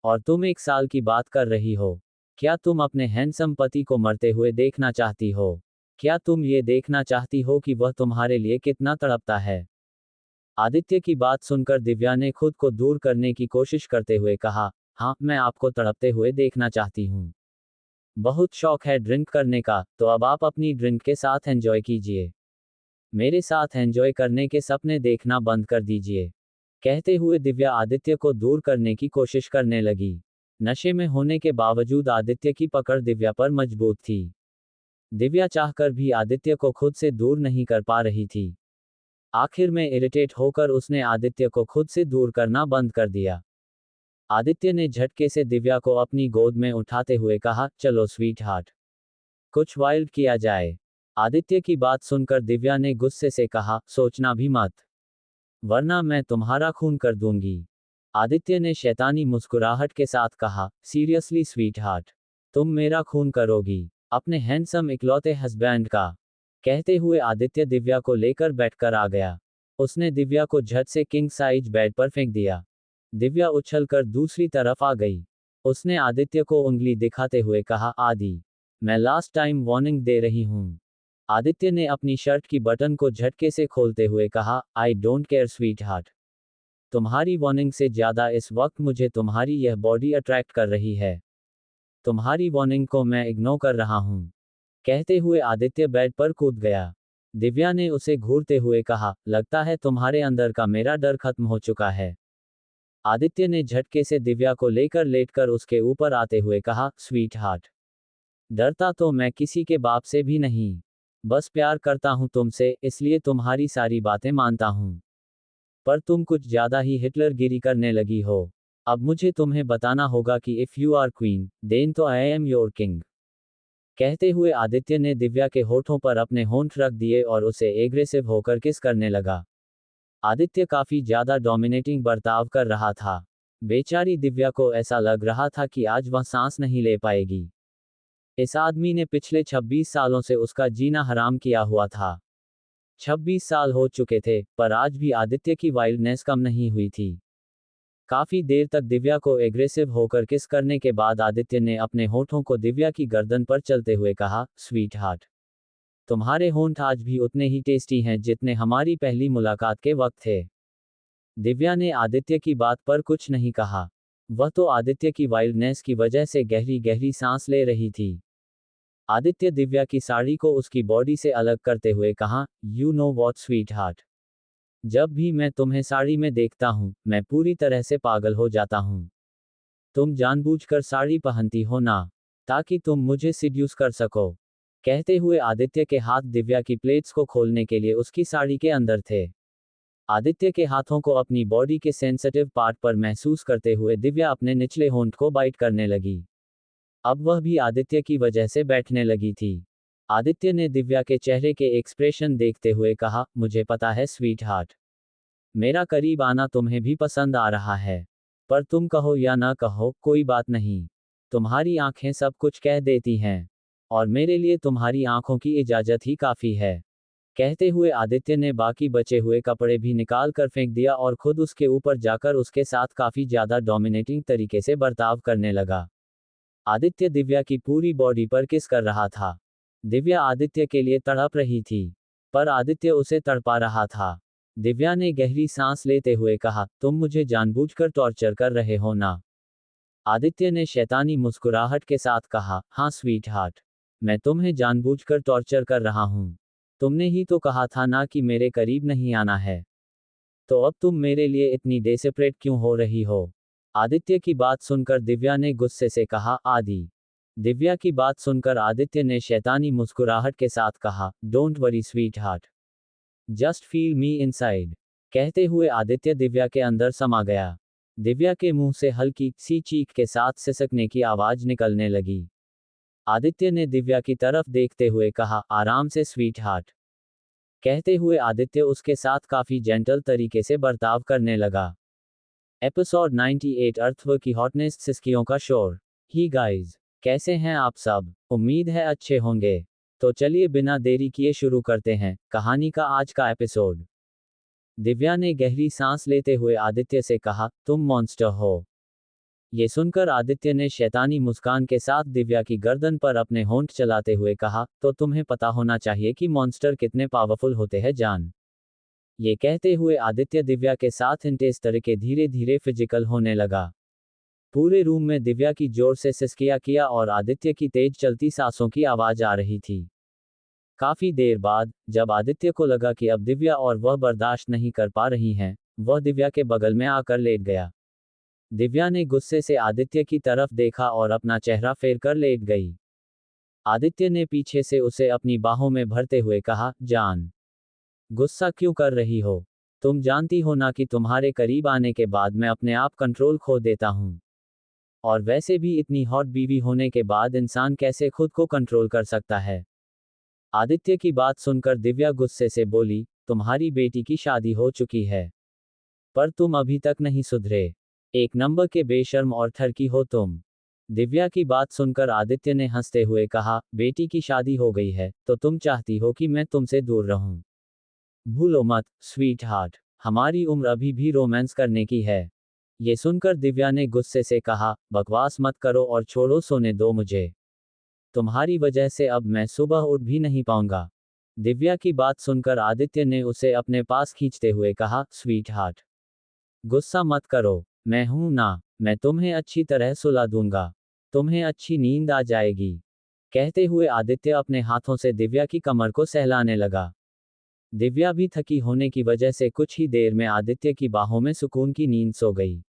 और तुम 1 साल की बात कर रही हो। क्या तुम अपने हैंडसम पति को मरते हुए देखना चाहती हो? क्या तुम ये देखना चाहती हो कि वह तुम्हारे लिए कितना तड़पता है? आदित्य की बात सुनकर दिव्या ने खुद को दूर करने की कोशिश करते हुए कहा, हाँ, मैं आपको तड़पते हुए देखना चाहती हूँ। बहुत शौक है ड्रिंक करने का, तो अब आप अपनी ड्रिंक के साथ एंजॉय कीजिए। मेरे साथ एंजॉय करने के सपने देखना बंद कर दीजिए। कहते हुए दिव्या आदित्य को दूर करने की कोशिश करने लगी। नशे में होने के बावजूद आदित्य की पकड़ दिव्या पर मजबूत थी। दिव्या चाहकर भी आदित्य को खुद से दूर नहीं कर पा रही थी। आखिर में इरिटेट होकर उसने आदित्य को खुद से दूर करना बंद कर दिया। आदित्य ने झटके से दिव्या को अपनी गोद में उठाते हुए कहा, चलो स्वीट हार्ट, कुछ वाइल्ड किया जाए। आदित्य की बात सुनकर दिव्या ने गुस्से से कहा, सोचना भी मत, वरना मैं तुम्हारा खून कर दूंगी। आदित्य ने शैतानी मुस्कुराहट के साथ कहा, सीरियसली स्वीट हार्ट, तुम मेरा खून करोगी? अपने हैंडसम इकलौते हस्बैंड का? कहते हुए आदित्य दिव्या को लेकर बैठकर आ गया। उसने दिव्या को झट से किंग साइज बेड पर फेंक दिया। दिव्या उछलकर दूसरी तरफ आ गई। उसने आदित्य को उंगली दिखाते हुए कहा, आदि, मैं लास्ट टाइम वार्निंग दे रही हूं। आदित्य ने अपनी शर्ट की बटन को झटके से खोलते हुए कहा, I don't care sweet heart, तुम्हारी वार्निंग से ज्यादा इस वक्त मुझे तुम्हारी यह बॉडी अट्रैक्ट कर रही है। तुम्हारी वार्निंग को मैं इग्नोर कर रहा हूं। कहते हुए आदित्य बेड पर कूद गया। दिव्या ने उसे घूरते हुए कहा, लगता है तुम्हारे अंदर का मेरा डर खत्म हो चुका है। आदित्य ने झटके से दिव्या को लेकर लेटकर उसके ऊपर आते हुए कहा, स्वीट हार्ट, डरता तो मैं किसी के बाप से भी नहीं, बस प्यार करता हूं तुमसे, इसलिए तुम्हारी सारी बातें मानता हूं। पर तुम कुछ ज्यादा ही हिटलरगिरी करने लगी हो। अब मुझे तुम्हें बताना होगा कि if you are queen, then तो आई एम योर किंग। कहते हुए आदित्य ने दिव्या के होठों पर अपने होंठ रख दिए और उसे एग्रेसिव होकर किस करने लगा। आदित्य काफी ज्यादा डोमिनेटिंग बर्ताव कर रहा था। बेचारी दिव्या को ऐसा लग रहा था कि आज वह सांस नहीं ले पाएगी। इस आदमी ने पिछले 26 सालों से उसका जीना हराम किया हुआ था। 26 साल हो चुके थे, पर आज भी आदित्य की वाइल्डनेस कम नहीं हुई थी। काफी देर तक दिव्या को एग्रेसिव होकर किस करने के बाद आदित्य ने अपने होठों को दिव्या की गर्दन पर चलते हुए कहा, स्वीट हार्ट, तुम्हारे होंठ आज भी उतने ही टेस्टी हैं जितने हमारी पहली मुलाकात के वक्त थे। दिव्या ने आदित्य की बात पर कुछ नहीं कहा। वह तो आदित्य की वाइल्डनेस की वजह से गहरी गहरी सांस ले रही थी। आदित्य दिव्या की साड़ी को उसकी बॉडी से अलग करते हुए कहा, you know what sweet heart, जब भी मैं तुम्हें साड़ी में देखता हूं, मैं पूरी तरह से पागल हो जाता हूं। तुम जानबूझकर साड़ी पहनती हो ना, ताकि तुम मुझे सिड्यूस कर सको। कहते हुए आदित्य के हाथ दिव्या की प्लेट्स को खोलने के लिए उसकी साड़ी के अंदर थे। आदित्य के हाथों को अपनी बॉडी के सेंसिटिव पार्ट पर महसूस करते हुए दिव्या अपने निचले होंठ को बाइट करने लगी। अब वह भी आदित्य की वजह से बैठने लगी थी। आदित्य ने दिव्या के चेहरे के एक्सप्रेशन देखते हुए कहा, मुझे पता है स्वीट हार्ट, मेरा करीब आना तुम्हें भी पसंद आ रहा है, पर तुम कहो या ना कहो कोई बात नहीं, तुम्हारी आंखें सब कुछ कह देती हैं, और मेरे लिए तुम्हारी आंखों की इजाजत ही काफी है। कहते हुए आदित्य ने बाकी बचे हुए कपड़े भी निकाल कर फेंक दिया और खुद उसके ऊपर जाकर उसके साथ काफी ज्यादा डोमिनेटिंग तरीके से बर्ताव करने लगा। आदित्य दिव्या की पूरी बॉडी पर किस कर रहा था। दिव्या आदित्य के लिए तड़प रही थी, पर आदित्य उसे तड़पा रहा था। दिव्या ने गहरी सांस लेते हुए कहा, तुम मुझे जानबूझकर टॉर्चर कर रहे हो ना। आदित्य ने शैतानी मुस्कुराहट के साथ कहा, हाँ स्वीट हार्ट, मैं तुम्हें जानबूझकर टॉर्चर कर रहा हूं। तुमने ही तो कहा था ना कि मेरे करीब नहीं आना है, तो अब तुम मेरे लिए इतनी डेस्परेट क्यों हो रही हो। आदित्य की बात सुनकर दिव्या ने गुस्से से कहा, आदि। दिव्या की बात सुनकर आदित्य ने शैतानी मुस्कुराहट के साथ कहा, don't worry sweet heart, just feel me inside. कहते हुए आदित्य दिव्या के अंदर समा गया। दिव्या के मुंह से हल्की सी चीख के साथ सिसकने की आवाज निकलने लगी। आदित्य ने दिव्या की तरफ देखते हुए कहा, आराम से स्वीट हार्ट। कहते हुए आदित्य उसके साथ काफी जेंटल तरीके से बर्ताव करने लगा। एपिसोड 98 अर्थव की हॉटनेस सिस्कियों का शोर। ही गाइज, कैसे हैं आप सब? उम्मीद है अच्छे होंगे। तो चलिए बिना देरी किए शुरू करते हैं कहानी का आज का एपिसोड। दिव्या ने गहरी सांस लेते हुए आदित्य से कहा, तुम मॉन्स्टर हो। ये सुनकर आदित्य ने शैतानी मुस्कान के साथ दिव्या की गर्दन पर अपने होंठ चलाते हुए कहा, तो तुम्हें पता होना चाहिए कि मॉन्स्टर कितने पावरफुल होते हैं जान। ये कहते हुए आदित्य दिव्या के साथ इंटेंस तरीके धीरे धीरे फिजिकल होने लगा। पूरे रूम में दिव्या की जोर से सिसकियां किया और आदित्य की तेज चलती सांसों की आवाज आ रही थी। काफी देर बाद, जब आदित्य को लगा कि अब दिव्या और वह बर्दाश्त नहीं कर पा रही हैं, वह दिव्या के बगल में आकर लेट गया। दिव्या ने गुस्से से आदित्य की तरफ देखा और अपना चेहरा फेर कर लेट गई। आदित्य ने पीछे से उसे अपनी बाहों में भरते हुए कहा, जान, गुस्सा क्यों कर रही हो? तुम जानती हो ना कि तुम्हारे करीब आने के बाद मैं अपने आप कंट्रोल खो देता हूं। और वैसे भी इतनी हॉट बीवी होने के बाद इंसान कैसे खुद को कंट्रोल कर सकता है। आदित्य की बात सुनकर दिव्या गुस्से से बोली, तुम्हारी बेटी की शादी हो चुकी है, पर तुम अभी तक नहीं सुधरे। एक नंबर के बेशर्म और ठरकी हो तुम। दिव्या की बात सुनकर आदित्य ने हंसते हुए कहा, बेटी की शादी हो गई है तो तुम चाहती हो कि मैं तुमसे दूर रहूं। भूलो मत स्वीट हार्ट, हमारी उम्र अभी भी रोमांस करने की है। ये सुनकर दिव्या ने गुस्से से कहा, बकवास मत करो और छोड़ो, सोने दो मुझे। तुम्हारी वजह से अब मैं सुबह उठ भी नहीं पाऊंगा। दिव्या की बात सुनकर आदित्य ने उसे अपने पास खींचते हुए कहा, स्वीट हार्ट, गुस्सा मत करो, मैं हूं ना, मैं तुम्हें अच्छी तरह सुला दूंगा, तुम्हें अच्छी नींद आ जाएगी। कहते हुए आदित्य अपने हाथों से दिव्या की कमर को सहलाने लगा। दिव्या भी थकी होने की वजह से कुछ ही देर में आदित्य की बाहों में सुकून की नींद सो गई।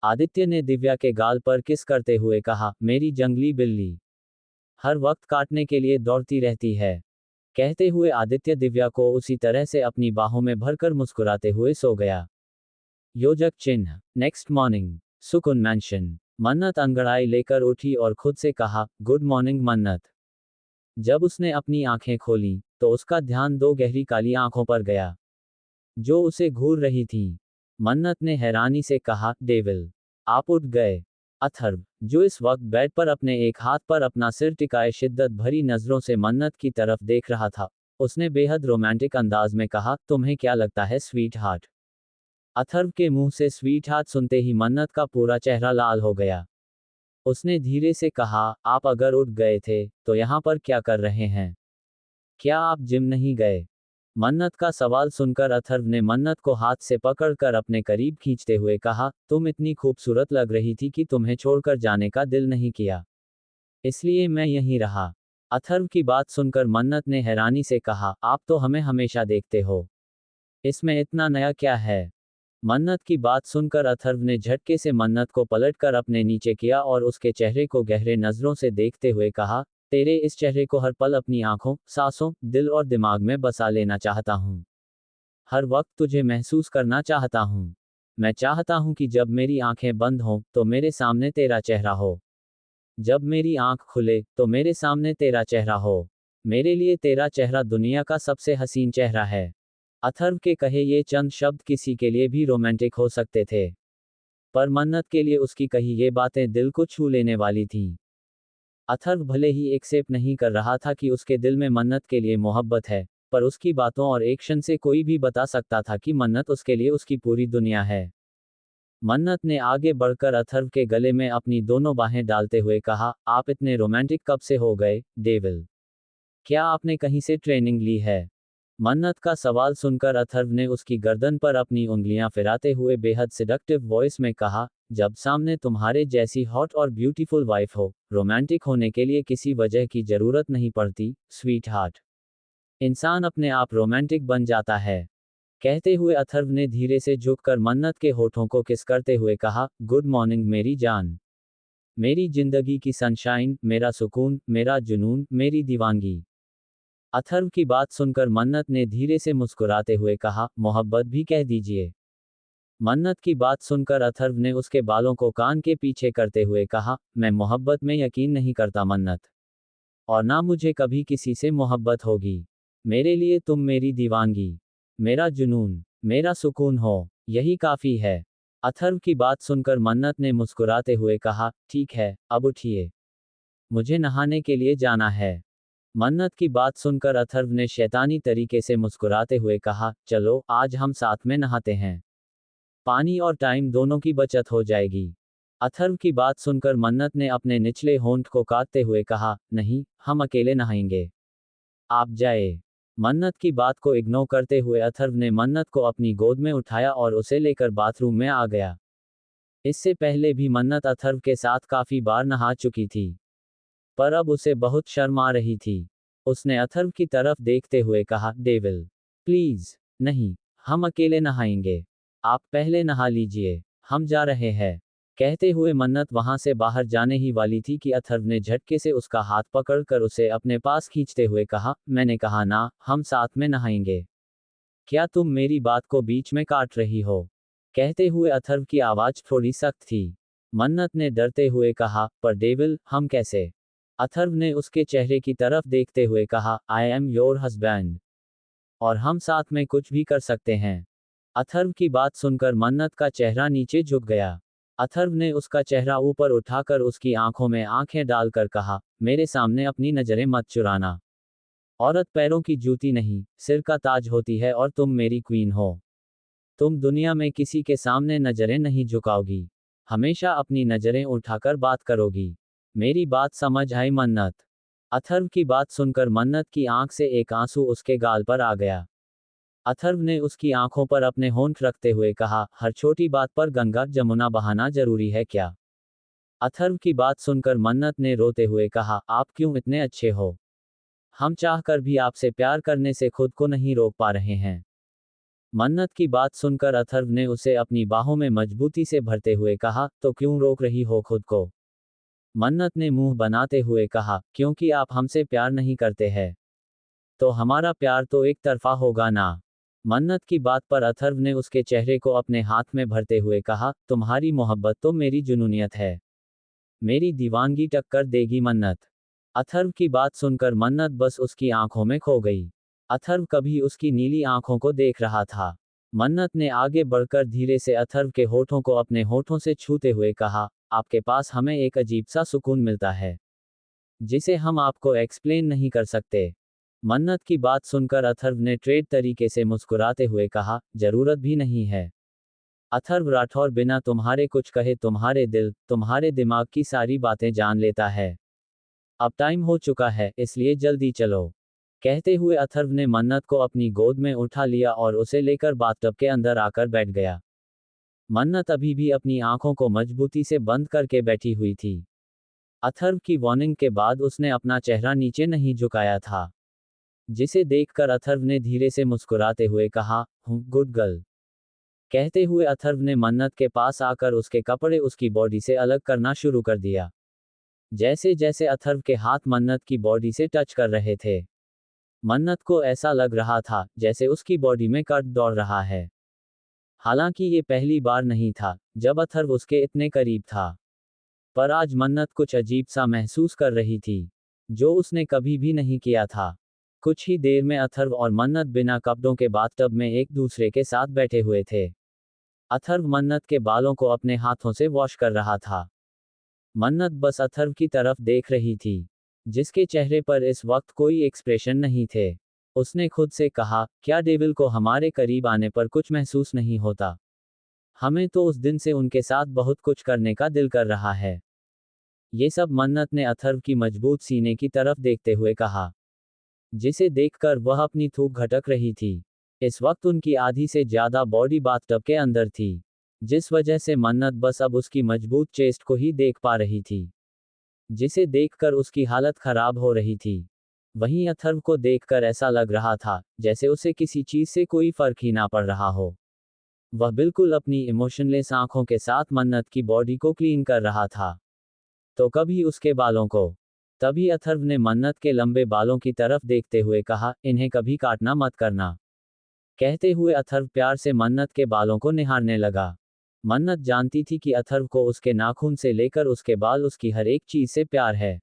आदित्य ने दिव्या के गाल पर किस करते हुए कहा, मेरी जंगली बिल्ली, हर वक्त काटने के लिए दौड़ती रहती है। कहते हुए आदित्य दिव्या को उसी तरह से अपनी बाहों में भरकर मुस्कुराते हुए सो गया। योजक चिन्ह। नेक्स्ट मॉर्निंग, सुकून मैंशन। मन्नत अंगड़ाई लेकर उठी और खुद से कहा, गुड मॉर्निंग मन्नत। जब उसने अपनी आंखें खोली, तो उसका ध्यान दो गहरी काली आंखों पर गया, जो उसे घूर रही थीं। मन्नत ने हैरानी से कहा, डेविल, आप उठ गए। अथर्व, जो इस वक्त बेड पर अपने एक हाथ पर अपना सिर टिकाए शिद्दत भरी नजरों से मन्नत की तरफ देख रहा था, उसने बेहद रोमांटिक अंदाज में कहा, तुम्हें क्या लगता है स्वीट हार्ट, अथर्व के मुंह से स्वीट हार्ट सुनते ही मन्नत का पूरा चेहरा लाल हो गया। उसने धीरे से कहा, आप अगर उठ गए थे तो यहाँ पर क्या कर रहे हैं? क्या आप जिम नहीं गए? मन्नत का सवाल सुनकर अथर्व ने मन्नत को हाथ से पकड़कर अपने करीब खींचते हुए कहा, तुम इतनी खूबसूरत लग रही थी कि तुम्हें छोड़कर जाने का दिल नहीं किया, इसलिए मैं यहीं रहा। अथर्व की बात सुनकर मन्नत ने हैरानी से कहा, आप तो हमें हमेशा देखते हो, इसमें इतना नया क्या है? मन्नत की बात सुनकर अथर्व ने झटके से मन्नत को पलटकर अपने नीचे किया और उसके चेहरे को गहरे नजरों से देखते हुए कहा, तेरे इस चेहरे को हर पल अपनी आंखों, सांसों, दिल और दिमाग में बसा लेना चाहता हूँ। हर वक्त तुझे महसूस करना चाहता हूँ। मैं चाहता हूँ कि जब मेरी आंखें बंद हों तो मेरे सामने तेरा चेहरा हो, जब मेरी आंख खुले तो मेरे सामने तेरा चेहरा हो। मेरे लिए तेरा चेहरा दुनिया का सबसे हसीन चेहरा है। अथर्व के कहे ये चंद शब्द किसी के लिए भी रोमांटिक हो सकते थे, पर मन्नत के लिए उसकी कही ये बातें दिल को छू लेने वाली थीं। अथर्व भले ही एक्सेप्ट नहीं कर रहा था कि उसके दिल में मन्नत के लिए मोहब्बत है, पर उसकी बातों और एक्शन से कोई भी बता सकता था कि मन्नत उसके लिए उसकी पूरी दुनिया है। मन्नत ने आगे बढ़कर अथर्व के गले में अपनी दोनों बाहें डालते हुए कहा, आप इतने रोमांटिक कब से हो गए, डेविल? क्या आपने कहीं से ट्रेनिंग ली है? मन्नत का सवाल सुनकर अथर्व ने उसकी गर्दन पर अपनी उंगलियां फिराते हुए बेहद सिडक्टिव वॉइस में कहा, जब सामने तुम्हारे जैसी हॉट और ब्यूटीफुल वाइफ हो, रोमांटिक होने के लिए किसी वजह की जरूरत नहीं पड़ती, स्वीट हार्ट। इंसान अपने आप रोमांटिक बन जाता है। कहते हुए अथर्व ने धीरे से झुककर मन्नत के होठों को किस करते हुए कहा, गुड मॉर्निंग मेरी जान, मेरी जिंदगी की सनशाइन, मेरा सुकून, मेरा जुनून, मेरी दीवानगी। अथर्व की बात सुनकर मन्नत ने धीरे से मुस्कुराते हुए कहा, मोहब्बत भी कह दीजिए। मन्नत की बात सुनकर अथर्व ने उसके बालों को कान के पीछे करते हुए कहा, मैं मोहब्बत में यकीन नहीं करता मन्नत, और ना मुझे कभी किसी से मोहब्बत होगी। मेरे लिए तुम मेरी दीवानगी, मेरा जुनून, मेरा सुकून हो, यही काफी है। अथर्व की बात सुनकर मन्नत ने मुस्कुराते हुए कहा, ठीक है, अब उठिए, मुझे नहाने के लिए जाना है। मन्नत की बात सुनकर अथर्व ने शैतानी तरीके से मुस्कुराते हुए कहा, चलो आज हम साथ में नहाते हैं, पानी और टाइम दोनों की बचत हो जाएगी। अथर्व की बात सुनकर मन्नत ने अपने निचले होंठ को काटते हुए कहा, नहीं, हम अकेले नहाएंगे, आप जाए। मन्नत की बात को इग्नोर करते हुए अथर्व ने मन्नत को अपनी गोद में उठाया और उसे लेकर बाथरूम में आ गया। इससे पहले भी मन्नत अथर्व के साथ काफी बार नहा चुकी थी, पर अब उसे बहुत शर्म आ रही थी। उसने अथर्व की तरफ देखते हुए कहा, डेविल, प्लीज, नहीं, हम अकेले नहाएंगे, आप पहले नहा लीजिए, हम जा रहे हैं। कहते हुए मन्नत वहां से बाहर जाने ही वाली थी कि अथर्व ने झटके से उसका हाथ पकड़कर उसे अपने पास खींचते हुए कहा, मैंने कहा ना, हम साथ में नहाएंगे। क्या तुम मेरी बात को बीच में काट रही हो? कहते हुए अथर्व की आवाज थोड़ी सख्त थी। मन्नत ने डरते हुए कहा, पर डेविल, हम कैसे? अथर्व ने उसके चेहरे की तरफ देखते हुए कहा, आई एम योर हस्बैंड, और हम साथ में कुछ भी कर सकते हैं। अथर्व की बात सुनकर मन्नत का चेहरा नीचे झुक गया। अथर्व ने उसका चेहरा ऊपर उठाकर उसकी आंखों में आंखें डालकर कहा, मेरे सामने अपनी नजरें मत चुराना। औरत पैरों की जूती नहीं, सिर का ताज होती है और तुम मेरी क्वीन हो। तुम दुनिया में किसी के सामने नजरें नहीं झुकाओगी, हमेशा अपनी नजरें उठाकर बात करोगी। मेरी बात समझ आई मन्नत? अथर्व की बात सुनकर मन्नत की आंख से एक आंसू उसके गाल पर आ गया। अथर्व ने उसकी आंखों पर अपने होंठ रखते हुए कहा, हर छोटी बात पर गंगा जमुना बहाना जरूरी है क्या? अथर्व की बात सुनकर मन्नत ने रोते हुए कहा, आप क्यों इतने अच्छे हो? हम चाहकर भी आपसे प्यार करने से खुद को नहीं रोक पा रहे हैं। मन्नत की बात सुनकर अथर्व ने उसे अपनी बाहों में मजबूती से भरते हुए कहा, तो क्यों रोक रही हो खुद को? मन्नत ने मुंह बनाते हुए कहा, क्योंकि आप हमसे प्यार नहीं करते हैं। तो हमारा प्यार तो एक तरफा होगा ना? मन्नत की बात पर अथर्व ने उसके चेहरे को अपने हाथ में भरते हुए कहा, तुम्हारी मोहब्बत तो मेरी जुनूनियत है, मेरी दीवानगी टक्कर देगी मन्नत। अथर्व की बात सुनकर मन्नत बस उसकी आंखों में खो गई। अथर्व कभी उसकी नीली आंखों को देख रहा था। मन्नत ने आगे बढ़कर धीरे से अथर्व के होठों को अपने होठों से छूते हुए कहा, आपके पास हमें एक अजीब सा सुकून मिलता है, जिसे हम आपको एक्सप्लेन नहीं कर सकते। मन्नत की बात सुनकर अथर्व ने ट्रेड तरीके से मुस्कुराते हुए कहा, जरूरत भी नहीं है। अथर्व राठौर बिना तुम्हारे कुछ कहे तुम्हारे दिल, तुम्हारे दिमाग की सारी बातें जान लेता है। अब टाइम हो चुका है, इसलिए जल्दी चलो। कहते हुए अथर्व ने मन्नत को अपनी गोद में उठा लिया और उसे लेकर बाथटब के अंदर आकर बैठ गया। मन्नत अभी भी अपनी आंखों को मजबूती से बंद करके बैठी हुई थी। अथर्व की वार्निंग के बाद उसने अपना चेहरा नीचे नहीं झुकाया था, जिसे देखकर अथर्व ने धीरे से मुस्कुराते हुए कहा, हूँ गुड गर्ल। कहते हुए अथर्व ने मन्नत के पास आकर उसके कपड़े उसकी बॉडी से अलग करना शुरू कर दिया। जैसे जैसे अथर्व के हाथ मन्नत की बॉडी से टच कर रहे थे, मन्नत को ऐसा लग रहा था जैसे उसकी बॉडी में कट दौड़ रहा है। हालांकि ये पहली बार नहीं था जब अथर्व उसके इतने करीब था, पर आज मन्नत कुछ अजीब सा महसूस कर रही थी, जो उसने कभी भी नहीं किया था। कुछ ही देर में अथर्व और मन्नत बिना कपड़ों के बाथटब में एक दूसरे के साथ बैठे हुए थे। अथर्व मन्नत के बालों को अपने हाथों से वॉश कर रहा था। मन्नत बस अथर्व की तरफ देख रही थी, जिसके चेहरे पर इस वक्त कोई एक्सप्रेशन नहीं थे। उसने खुद से कहा, क्या डेविल को हमारे करीब आने पर कुछ महसूस नहीं होता? हमें तो उस दिन से उनके साथ बहुत कुछ करने का दिल कर रहा है। ये सब मन्नत ने अथर्व की मजबूत सीने की तरफ देखते हुए कहा, जिसे देखकर वह अपनी थूक घटक रही थी। इस वक्त उनकी आधी से ज्यादा बॉडी बाथटब के अंदर थी, जिस वजह से मन्नत बस अब उसकी मजबूत चेस्ट को ही देख पा रही थी, जिसे देखकर उसकी हालत खराब हो रही थी। वहीं अथर्व को देखकर ऐसा लग रहा था जैसे उसे किसी चीज से कोई फर्क ही ना पड़ रहा हो। वह बिल्कुल अपनी इमोशनलेस आंखों के साथ मन्नत की बॉडी को क्लीन कर रहा था, तो कभी उसके बालों को। तभी अथर्व ने मन्नत के लंबे बालों की तरफ देखते हुए कहा, इन्हें कभी काटना मत करना। कहते हुए अथर्व प्यार से मन्नत के बालों को निहारने लगा। मन्नत जानती थी कि अथर्व को उसके नाखून से लेकर उसके बाल, उसकी हर एक चीज से प्यार है।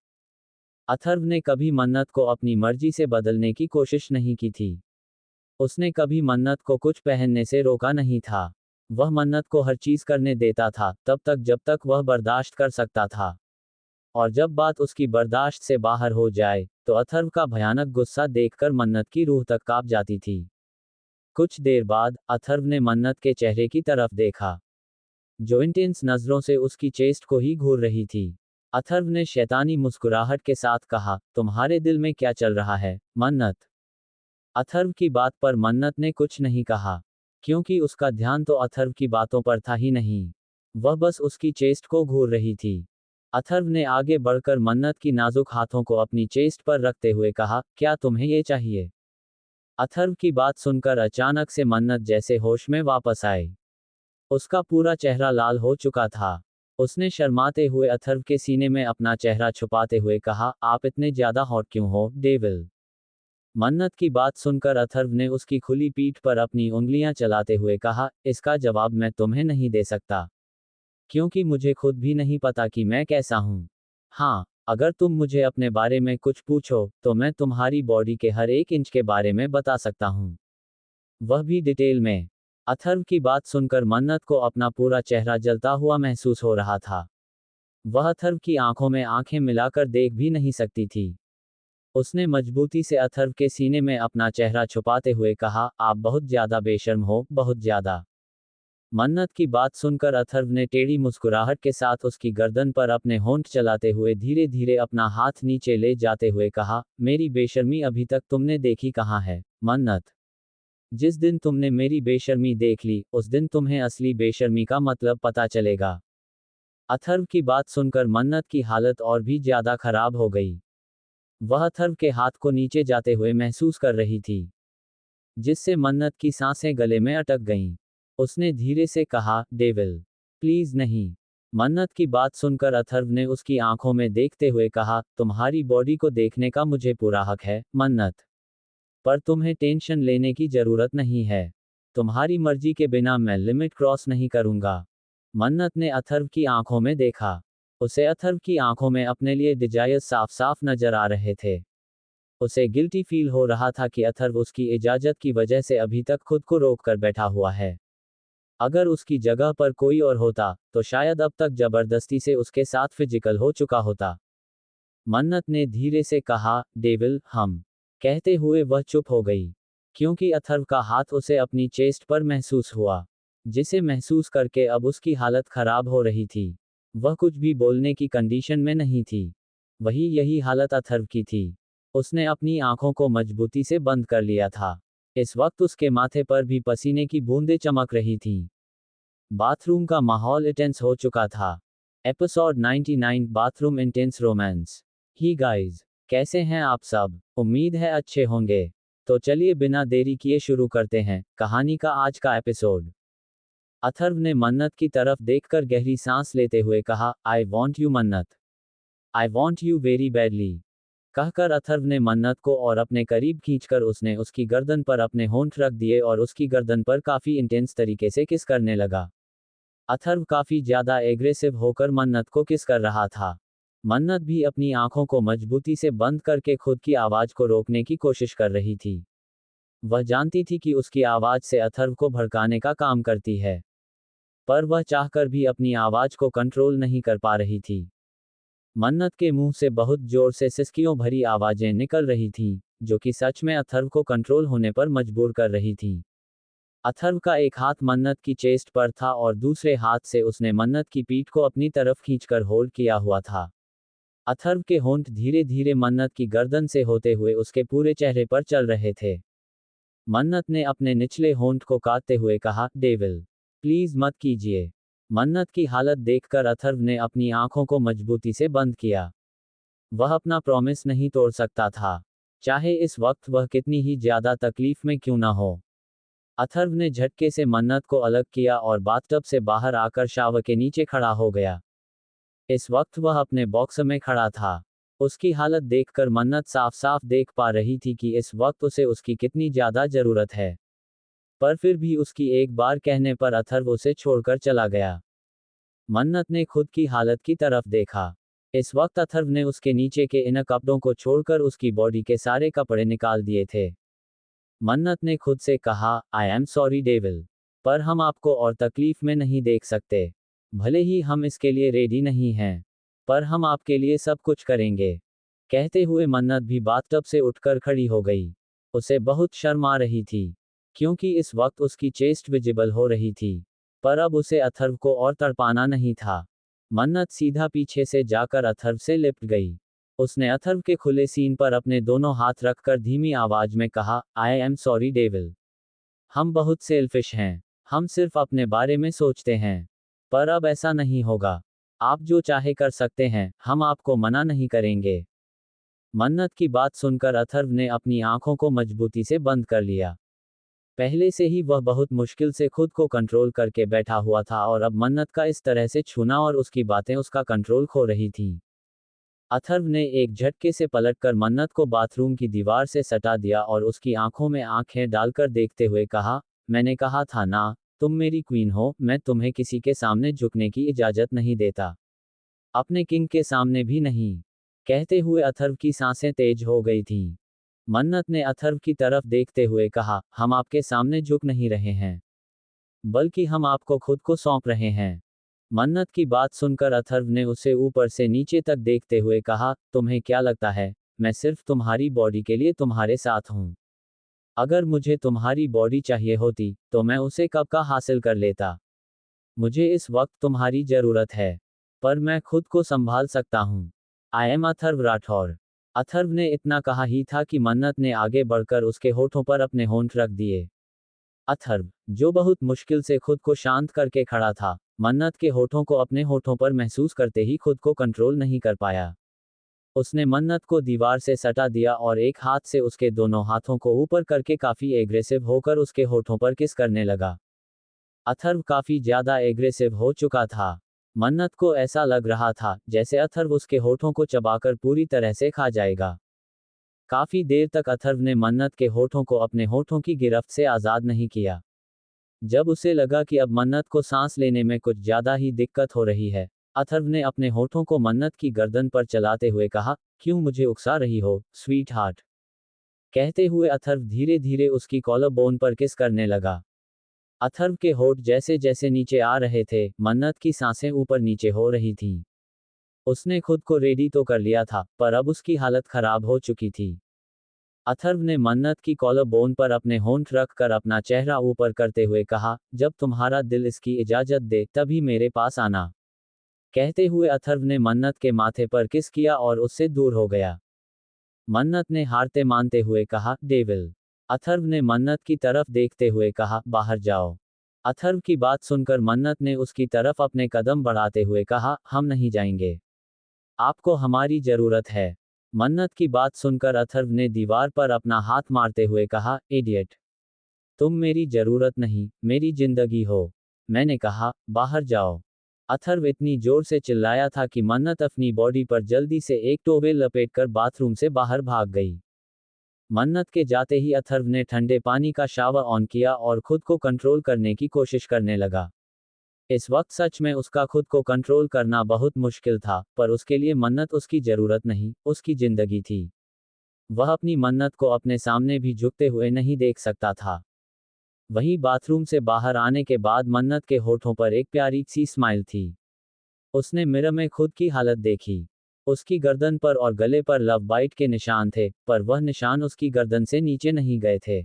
अथर्व ने कभी मन्नत को अपनी मर्जी से बदलने की कोशिश नहीं की थी। उसने कभी मन्नत को कुछ पहनने से रोका नहीं था। वह मन्नत को हर चीज करने देता था तब तक जब तक वह बर्दाश्त कर सकता था। और जब बात उसकी बर्दाश्त से बाहर हो जाए तो अथर्व का भयानक गुस्सा देखकर मन्नत की रूह तक कांप जाती थी। कुछ देर बाद अथर्व ने मन्नत के चेहरे की तरफ देखा, जो इंटेंस नजरों से उसकी चेस्ट को ही घूर रही थी। अथर्व ने शैतानी मुस्कुराहट के साथ कहा, तुम्हारे दिल में क्या चल रहा है, मन्नत? अथर्व की बात पर मन्नत ने कुछ नहीं कहा, क्योंकि उसका ध्यान तो अथर्व की बातों पर था ही नहीं। वह बस उसकी चेस्ट को घूर रही थी। अथर्व ने आगे बढ़कर मन्नत की नाजुक हाथों को अपनी चेस्ट पर रखते हुए कहा, क्या तुम्हें ये चाहिए? अथर्व की बात सुनकर अचानक से मन्नत जैसे होश में वापस आई। उसका पूरा चेहरा लाल हो चुका था। उसने शर्माते हुए अथर्व के सीने में अपना चेहरा छुपाते हुए कहा, आप इतने ज्यादा हॉट क्यों हो, डेविल? मन्नत की बात सुनकर अथर्व ने उसकी खुली पीठ पर अपनी उंगलियां चलाते हुए कहा, इसका जवाब मैं तुम्हें नहीं दे सकता, क्योंकि मुझे खुद भी नहीं पता कि मैं कैसा हूं। हाँ, अगर तुम मुझे अपने बारे में कुछ पूछो तो मैं तुम्हारी बॉडी के हर एक इंच के बारे में बता सकता हूं, वह भी डिटेल में। अथर्व की बात सुनकर मन्नत को अपना पूरा चेहरा जलता हुआ महसूस हो रहा था। वह अथर्व की आंखों में आंखें मिलाकर देख भी नहीं सकती थी। उसने मजबूती से अथर्व के सीने में अपना चेहरा छुपाते हुए कहा, आप बहुत ज्यादा बेशर्म हो, बहुत ज्यादा। मन्नत की बात सुनकर अथर्व ने टेढ़ी मुस्कुराहट के साथ उसकी गर्दन पर अपने होंठ चलाते हुए धीरे धीरे अपना हाथ नीचे ले जाते हुए कहा, मेरी बेशर्मी अभी तक तुमने देखी कहाँ है, मन्नत? जिस दिन तुमने मेरी बेशर्मी देख ली उस दिन तुम्हें असली बेशर्मी का मतलब पता चलेगा। अथर्व की बात सुनकर मन्नत की हालत और भी ज्यादा खराब हो गई। वह अथर्व के हाथ को नीचे जाते हुए महसूस कर रही थी, जिससे मन्नत की सांसें गले में अटक गईं। उसने धीरे से कहा, डेविल, प्लीज नहीं। मन्नत की बात सुनकर अथर्व ने उसकी आंखों में देखते हुए कहा, तुम्हारी बॉडी को देखने का मुझे पूरा हक है, मन्नत। पर तुम्हें टेंशन लेने की जरूरत नहीं है। तुम्हारी मर्जी के बिना मैं लिमिट क्रॉस नहीं करूंगा। मन्नत ने अथर्व की आंखों में देखा। उसे अथर्व की आंखों में अपने लिए डिजायर साफ साफ नजर आ रहे थे। उसे गिल्टी फील हो रहा था कि अथर्व उसकी इजाजत की वजह से अभी तक खुद को रोक कर बैठा हुआ है। अगर उसकी जगह पर कोई और होता तो शायद अब तक जबरदस्ती से उसके साथ फिजिकल हो चुका होता। मन्नत ने धीरे से कहा, डेविल, हम। कहते हुए वह चुप हो गई, क्योंकि अथर्व का हाथ उसे अपनी चेस्ट पर महसूस हुआ। जिसे महसूस करके अब उसकी हालत खराब हो रही थी। वह कुछ भी बोलने की कंडीशन में नहीं थी। वही यही हालत अथर्व की थी। उसने अपनी आंखों को मजबूती से बंद कर लिया था। इस वक्त उसके माथे पर भी पसीने की बूंदें चमक रही थीं। बाथरूम का माहौल इंटेंस हो चुका था। Episode 99 bathroom intense romance. Hi guys, कैसे हैं आप सब? उम्मीद है अच्छे होंगे। तो चलिए बिना देरी किए शुरू करते हैं कहानी का आज का एपिसोड। अथर्व ने मन्नत की तरफ देखकर गहरी सांस लेते हुए कहा, आई वॉन्ट यू मन्नत। I want you very badly. कहकर अथर्व ने मन्नत को और अपने करीब खींचकर उसने उसकी गर्दन पर अपने होंठ रख दिए और उसकी गर्दन पर काफी इंटेंस तरीके से किस करने लगा। अथर्व काफी ज्यादा एग्रेसिव होकर मन्नत को किस कर रहा था। मन्नत भी अपनी आंखों को मजबूती से बंद करके खुद की आवाज को रोकने की कोशिश कर रही थी। वह जानती थी कि उसकी आवाज से अथर्व को भड़काने का काम करती है, पर वह चाहकर भी अपनी आवाज को कंट्रोल नहीं कर पा रही थी। मन्नत के मुंह से बहुत जोर से सिसकियों भरी आवाजें निकल रही थीं, जो कि सच में अथर्व को कंट्रोल होने पर मजबूर कर रही थीं। अथर्व का एक हाथ मन्नत की चेस्ट पर था और दूसरे हाथ से उसने मन्नत की पीठ को अपनी तरफ खींचकर होल्ड किया हुआ था। अथर्व के होंठ धीरे धीरे मन्नत की गर्दन से होते हुए उसके पूरे चेहरे पर चल रहे थे। मन्नत ने अपने निचले होंठ को काटते हुए कहा, डेविल, प्लीज मत कीजिए। मन्नत की हालत देखकर अथर्व ने अपनी आंखों को मजबूती से बंद किया। वह अपना प्रॉमिस नहीं तोड़ सकता था, चाहे इस वक्त वह कितनी ही ज्यादा तकलीफ में क्यों ना हो। अथर्व ने झटके से मन्नत को अलग किया और बाथटब से बाहर आकर शावर के नीचे खड़ा हो गया। इस वक्त वह अपने बॉक्स में खड़ा था। उसकी हालत देखकर मन्नत साफ साफ देख पा रही थी कि इस वक्त उसे उसकी कितनी ज्यादा जरूरत है। पर फिर भी उसकी एक बार कहने पर अथर्व उसे छोड़कर चला गया। मन्नत ने खुद की हालत की तरफ देखा। इस वक्त अथर्व ने उसके नीचे के इन कपड़ों को छोड़कर उसकी बॉडी के सारे कपड़े निकाल दिए थे। मन्नत ने खुद से कहा, आई एम सॉरी डेविल, पर हम आपको और तकलीफ में नहीं देख सकते। भले ही हम इसके लिए रेडी नहीं हैं, पर हम आपके लिए सब कुछ करेंगे। कहते हुए मन्नत भी बाथटब से उठकर खड़ी हो गई। उसे बहुत शर्म आ रही थी, क्योंकि इस वक्त उसकी चेस्ट विजिबल हो रही थी, पर अब उसे अथर्व को और तड़पाना नहीं था। मन्नत सीधा पीछे से जाकर अथर्व से लिपट गई। उसने अथर्व के खुले सीन पर अपने दोनों हाथ रखकर धीमी आवाज में कहा, आई एम सॉरी डेविल। हम बहुत सेल्फिश हैं। हम सिर्फ अपने बारे में सोचते हैं। पर अब ऐसा नहीं होगा। आप जो चाहे कर सकते हैं, हम आपको मना नहीं करेंगे। मन्नत की बात सुनकर अथर्व ने अपनी आंखों को मजबूती से बंद कर लिया। पहले से ही वह बहुत मुश्किल से खुद को कंट्रोल करके बैठा हुआ था और अब मन्नत का इस तरह से छूना और उसकी बातें उसका कंट्रोल खो रही थीं। अथर्व ने एक झटके से पलटकर मन्नत को बाथरूम की दीवार से सटा दिया और उसकी आंखों में आंखें डालकर देखते हुए कहा, मैंने कहा था ना, तुम मेरी क्वीन हो, मैं तुम्हें किसी के सामने झुकने की इजाजत नहीं देता। अपने किंग के सामने भी नहीं। कहते हुए अथर्व की सांसें तेज हो गई थीं। मन्नत ने अथर्व की तरफ देखते हुए कहा, हम आपके सामने झुक नहीं रहे हैं, बल्कि हम आपको खुद को सौंप रहे हैं। मन्नत की बात सुनकर अथर्व ने उसे ऊपर से नीचे तक देखते हुए कहा, तुम्हें क्या लगता है, मैं सिर्फ तुम्हारी बॉडी के लिए तुम्हारे साथ हूं? अगर मुझे तुम्हारी बॉडी चाहिए होती, तो मैं उसे कब का हासिल कर लेता। मुझे इस वक्त तुम्हारी जरूरत है, पर मैं खुद को संभाल सकता हूं। I am Atharv Rathore. अथर्व ने इतना कहा ही था कि मन्नत ने आगे बढ़कर उसके होठों पर अपने होंठ रख दिए। अथर्व, जो बहुत मुश्किल से खुद को शांत करके खड़ा था, मन्नत के होठों को अपने होठों पर महसूस करते ही खुद को कंट्रोल नहीं कर पाया। उसने मन्नत को दीवार से सटा दिया और एक हाथ से उसके दोनों हाथों को ऊपर करके काफी एग्रेसिव होकर उसके होठों पर किस करने लगा। अथर्व काफी ज्यादा एग्रेसिव हो चुका था। मन्नत को ऐसा लग रहा था जैसे अथर्व उसके होठों को चबाकर पूरी तरह से खा जाएगा। काफी देर तक अथर्व ने मन्नत के होठों को अपने होठों की गिरफ्त से आजाद नहीं किया। जब उसे लगा कि अब मन्नत को सांस लेने में कुछ ज्यादा ही दिक्कत हो रही है, अथर्व ने अपने होठों को मन्नत की गर्दन पर चलाते हुए कहा, क्यों मुझे उकसा रही हो, स्वीट हार्ट। कहते हुए अथर्व धीरे धीरे उसकी कॉलर बोन पर किस करने लगा। अथर्व के होठ जैसे जैसे नीचे आ रहे थे, मन्नत की सांसें ऊपर नीचे हो रही थीं। उसने खुद को रेडी तो कर लिया था, पर अब उसकी हालत खराब हो चुकी थी। अथर्व ने मन्नत की कॉलर बोन पर अपने होंठ रख कर अपना चेहरा ऊपर करते हुए कहा, जब तुम्हारा दिल इसकी इजाजत दे तभी मेरे पास आना। कहते हुए अथर्व ने मन्नत के माथे पर किस किया और उससे दूर हो गया। मन्नत ने हारते मानते हुए कहा, डेविल। अथर्व ने मन्नत की तरफ देखते हुए कहा, बाहर जाओ। अथर्व की बात सुनकर मन्नत ने उसकी तरफ अपने कदम बढ़ाते हुए कहा, हम नहीं जाएंगे। आपको हमारी जरूरत है। मन्नत की बात सुनकर अथर्व ने दीवार पर अपना हाथ मारते हुए कहा, इडियट। तुम मेरी जरूरत नहीं, मेरी जिंदगी हो। मैंने कहा, बाहर जाओ। अथर्व इतनी जोर से चिल्लाया था कि मन्नत अपनी बॉडी पर जल्दी से एक टॉवेल लपेटकर बाथरूम से बाहर भाग गई। मन्नत के जाते ही अथर्व ने ठंडे पानी का शावर ऑन किया और खुद को कंट्रोल करने की कोशिश करने लगा। इस वक्त सच में उसका खुद को कंट्रोल करना बहुत मुश्किल था, पर उसके लिए मन्नत उसकी जरूरत नहीं, उसकी जिंदगी थी। वह अपनी मन्नत को अपने सामने भी झुकते हुए नहीं देख सकता था। वहीं बाथरूम से बाहर आने के बाद मन्नत के होठों पर एक प्यारी सी स्माइल थी। उसने मिरर में खुद की हालत देखी। उसकी गर्दन पर और गले पर लव बाइट के निशान थे, पर वह निशान उसकी गर्दन से नीचे नहीं गए थे।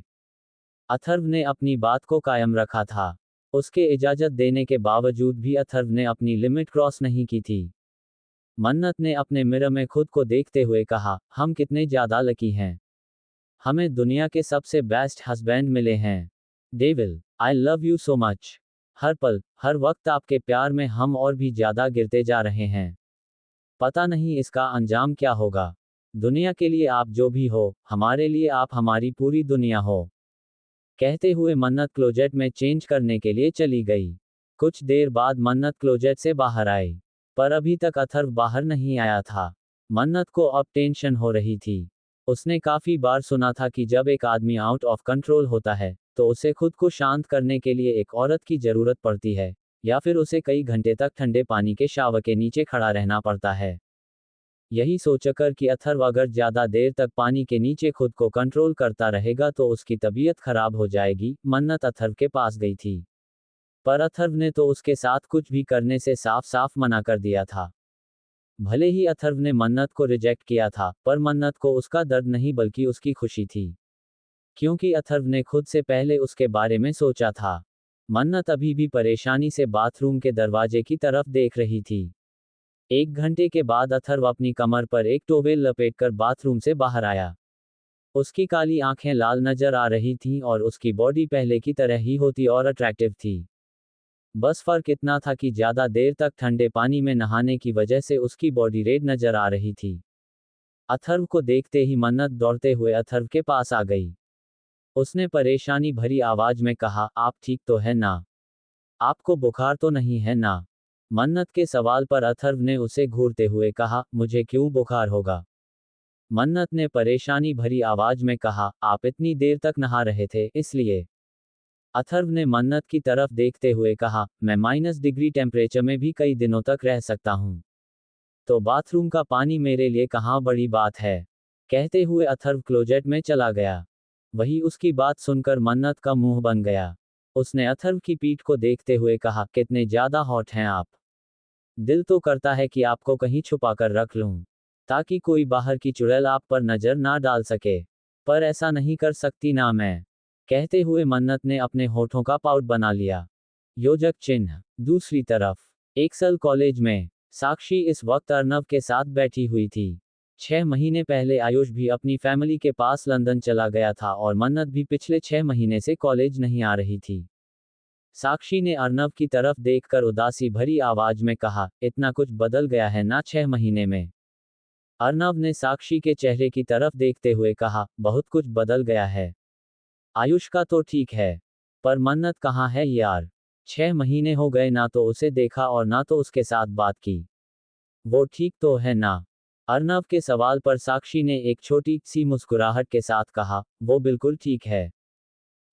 अथर्व ने अपनी बात को कायम रखा था। उसके इजाजत देने के बावजूद भी अथर्व ने अपनी लिमिट क्रॉस नहीं की थी। मन्नत ने अपने मिरर में खुद को देखते हुए कहा, हम कितने ज्यादा लकी हैं। हमें दुनिया के सबसे बेस्ट हस्बैंड मिले हैं। Devil, I love you so much. हर पल, हर वक्त आपके प्यार में हम और भी ज्यादा गिरते जा रहे हैं। पता नहीं इसका अंजाम क्या होगा। दुनिया के लिए आप जो भी हो, हमारे लिए आप हमारी पूरी दुनिया हो। कहते हुए मन्नत क्लोजेट में चेंज करने के लिए चली गई। कुछ देर बाद मन्नत क्लोजेट से बाहर आई, पर अभी तक अथर्व बाहर नहीं आया था। मन्नत को अब टेंशन हो रही थी। उसने काफी बार सुना था कि जब एक आदमी आउट ऑफ कंट्रोल होता है, तो उसे खुद को शांत करने के लिए एक औरत की जरूरत पड़ती है, या फिर उसे कई घंटे तक ठंडे पानी के शावर के नीचे खड़ा रहना पड़ता है। यही सोचकर कि अथर्व अगर ज्यादा देर तक पानी के नीचे खुद को कंट्रोल करता रहेगा तो उसकी तबीयत खराब हो जाएगी, मन्नत अथर्व के पास गई थी। पर अथर्व ने तो उसके साथ कुछ भी करने से साफ साफ मना कर दिया था। भले ही अथर्व ने मन्नत को रिजेक्ट किया था, पर मन्नत को उसका दर्द नहीं बल्कि उसकी खुशी थी। क्योंकि अथर्व ने खुद से पहले उसके बारे में सोचा था। मन्नत अभी भी परेशानी से बाथरूम के दरवाजे की तरफ देख रही थी। 1 घंटे के बाद अथर्व अपनी कमर पर एक टोवेल लपेटकर बाथरूम से बाहर आया। उसकी काली आंखें लाल नजर आ रही थीं और उसकी बॉडी पहले की तरह ही होती और अट्रैक्टिव थी। बस फर्क इतना था कि ज्यादा देर तक ठंडे पानी में नहाने की वजह से उसकी बॉडी रेड नजर आ रही थी। अथर्व को देखते ही मन्नत दौड़ते हुए अथर्व के पास आ गई। उसने परेशानी भरी आवाज में कहा, आप ठीक तो है ना? आपको बुखार तो नहीं है ना? मन्नत के सवाल पर अथर्व ने उसे घूरते हुए कहा, मुझे क्यों बुखार होगा? मन्नत ने परेशानी भरी आवाज में कहा, आप इतनी देर तक नहा रहे थे, इसलिए। अथर्व ने मन्नत की तरफ देखते हुए कहा, मैं -डिग्री टेम्परेचर में भी कई दिनों तक रह सकता हूँ। तो बाथरूम का पानी मेरे लिए कहाँ बड़ी बात है। कहते हुए अथर्व क्लोजेट में चला गया। वही उसकी बात सुनकर मन्नत का मुंह बन गया। उसने अथर्व की पीठ को देखते हुए कहा, कितने ज्यादा हॉट हैं आप। दिल तो करता है कि आपको कहीं छुपा कर रख लूं, ताकि कोई बाहर की चुड़ैल आप पर नजर ना डाल सके। पर ऐसा नहीं कर सकती ना मैं। कहते हुए मन्नत ने अपने होठों का पाउट बना लिया। योजक चिन्ह। दूसरी तरफ एक्सल कॉलेज में साक्षी इस वक्त अर्नव के साथ बैठी हुई थी। 6 महीने पहले आयुष भी अपनी फैमिली के पास लंदन चला गया था और मन्नत भी पिछले 6 महीने से कॉलेज नहीं आ रही थी। साक्षी ने अर्नव की तरफ देखकर उदासी भरी आवाज में कहा, इतना कुछ बदल गया है ना 6 महीने में? अर्नव ने साक्षी के चेहरे की तरफ देखते हुए कहा, बहुत कुछ बदल गया है। आयुष का तो ठीक है, पर मन्नत कहाँ है यार? 6 महीने हो गए ना तो उसे देखा और ना तो उसके साथ बात की। वो ठीक तो है ना? अर्नव के सवाल पर साक्षी ने एक छोटी सी मुस्कुराहट के साथ कहा, वो बिल्कुल ठीक है।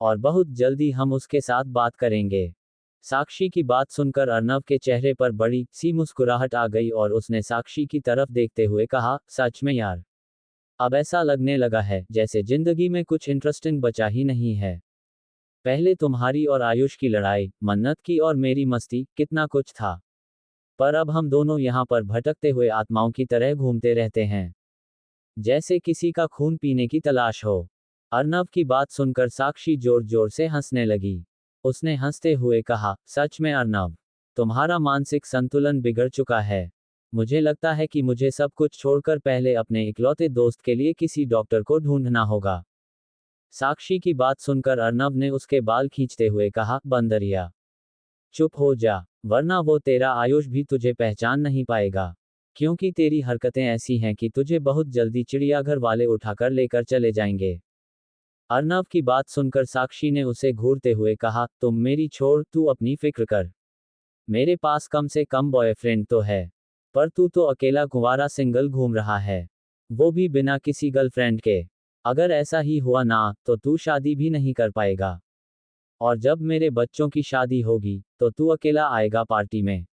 और बहुत जल्दी हम उसके साथ बात करेंगे। साक्षी की बात सुनकर अर्नव के चेहरे पर बड़ी सी मुस्कुराहट आ गई और उसने साक्षी की तरफ देखते हुए कहा, सच में यार? अब ऐसा लगने लगा है जैसे जिंदगी में कुछ इंटरेस्टिंग बचा ही नहीं है। पहले तुम्हारी और आयुष की लड़ाई, मन्नत की और मेरी मस्ती, कितना कुछ था। पर अब हम दोनों यहाँ पर भटकते हुए आत्माओं की तरह घूमते रहते हैं। जैसे किसी का खून पीने की तलाश हो। अर्नव की बात सुनकर साक्षी जोर जोर से हंसने लगी। उसने हंसते हुए कहा, सच में अर्नव, तुम्हारा मानसिक संतुलन बिगड़ चुका है। मुझे लगता है कि मुझे सब कुछ छोड़कर पहले अपने इकलौते दोस्त के लिए किसी डॉक्टर को ढूंढना होगा। साक्षी की बात सुनकर अर्नव ने उसके बाल खींचते हुए कहा, बंदरिया, चुप हो जा, वरना वो तेरा आयुष भी तुझे पहचान नहीं पाएगा। क्योंकि तेरी हरकतें ऐसी हैं कि तुझे बहुत जल्दी चिड़ियाघर वाले उठाकर लेकर चले जाएंगे। अर्नव की बात सुनकर साक्षी ने उसे घूरते हुए कहा, तुम मेरी छोड़, तू अपनी फिक्र कर। मेरे पास कम से कम बॉयफ्रेंड तो है, पर तू तो अकेला कुंवारा सिंगल घूम रहा है, वो भी बिना किसी गर्लफ्रेंड के। अगर ऐसा ही हुआ ना, तो तू शादी भी नहीं कर पाएगा। और जब मेरे बच्चों की शादी होगी, तो तू अकेला आएगा पार्टी में।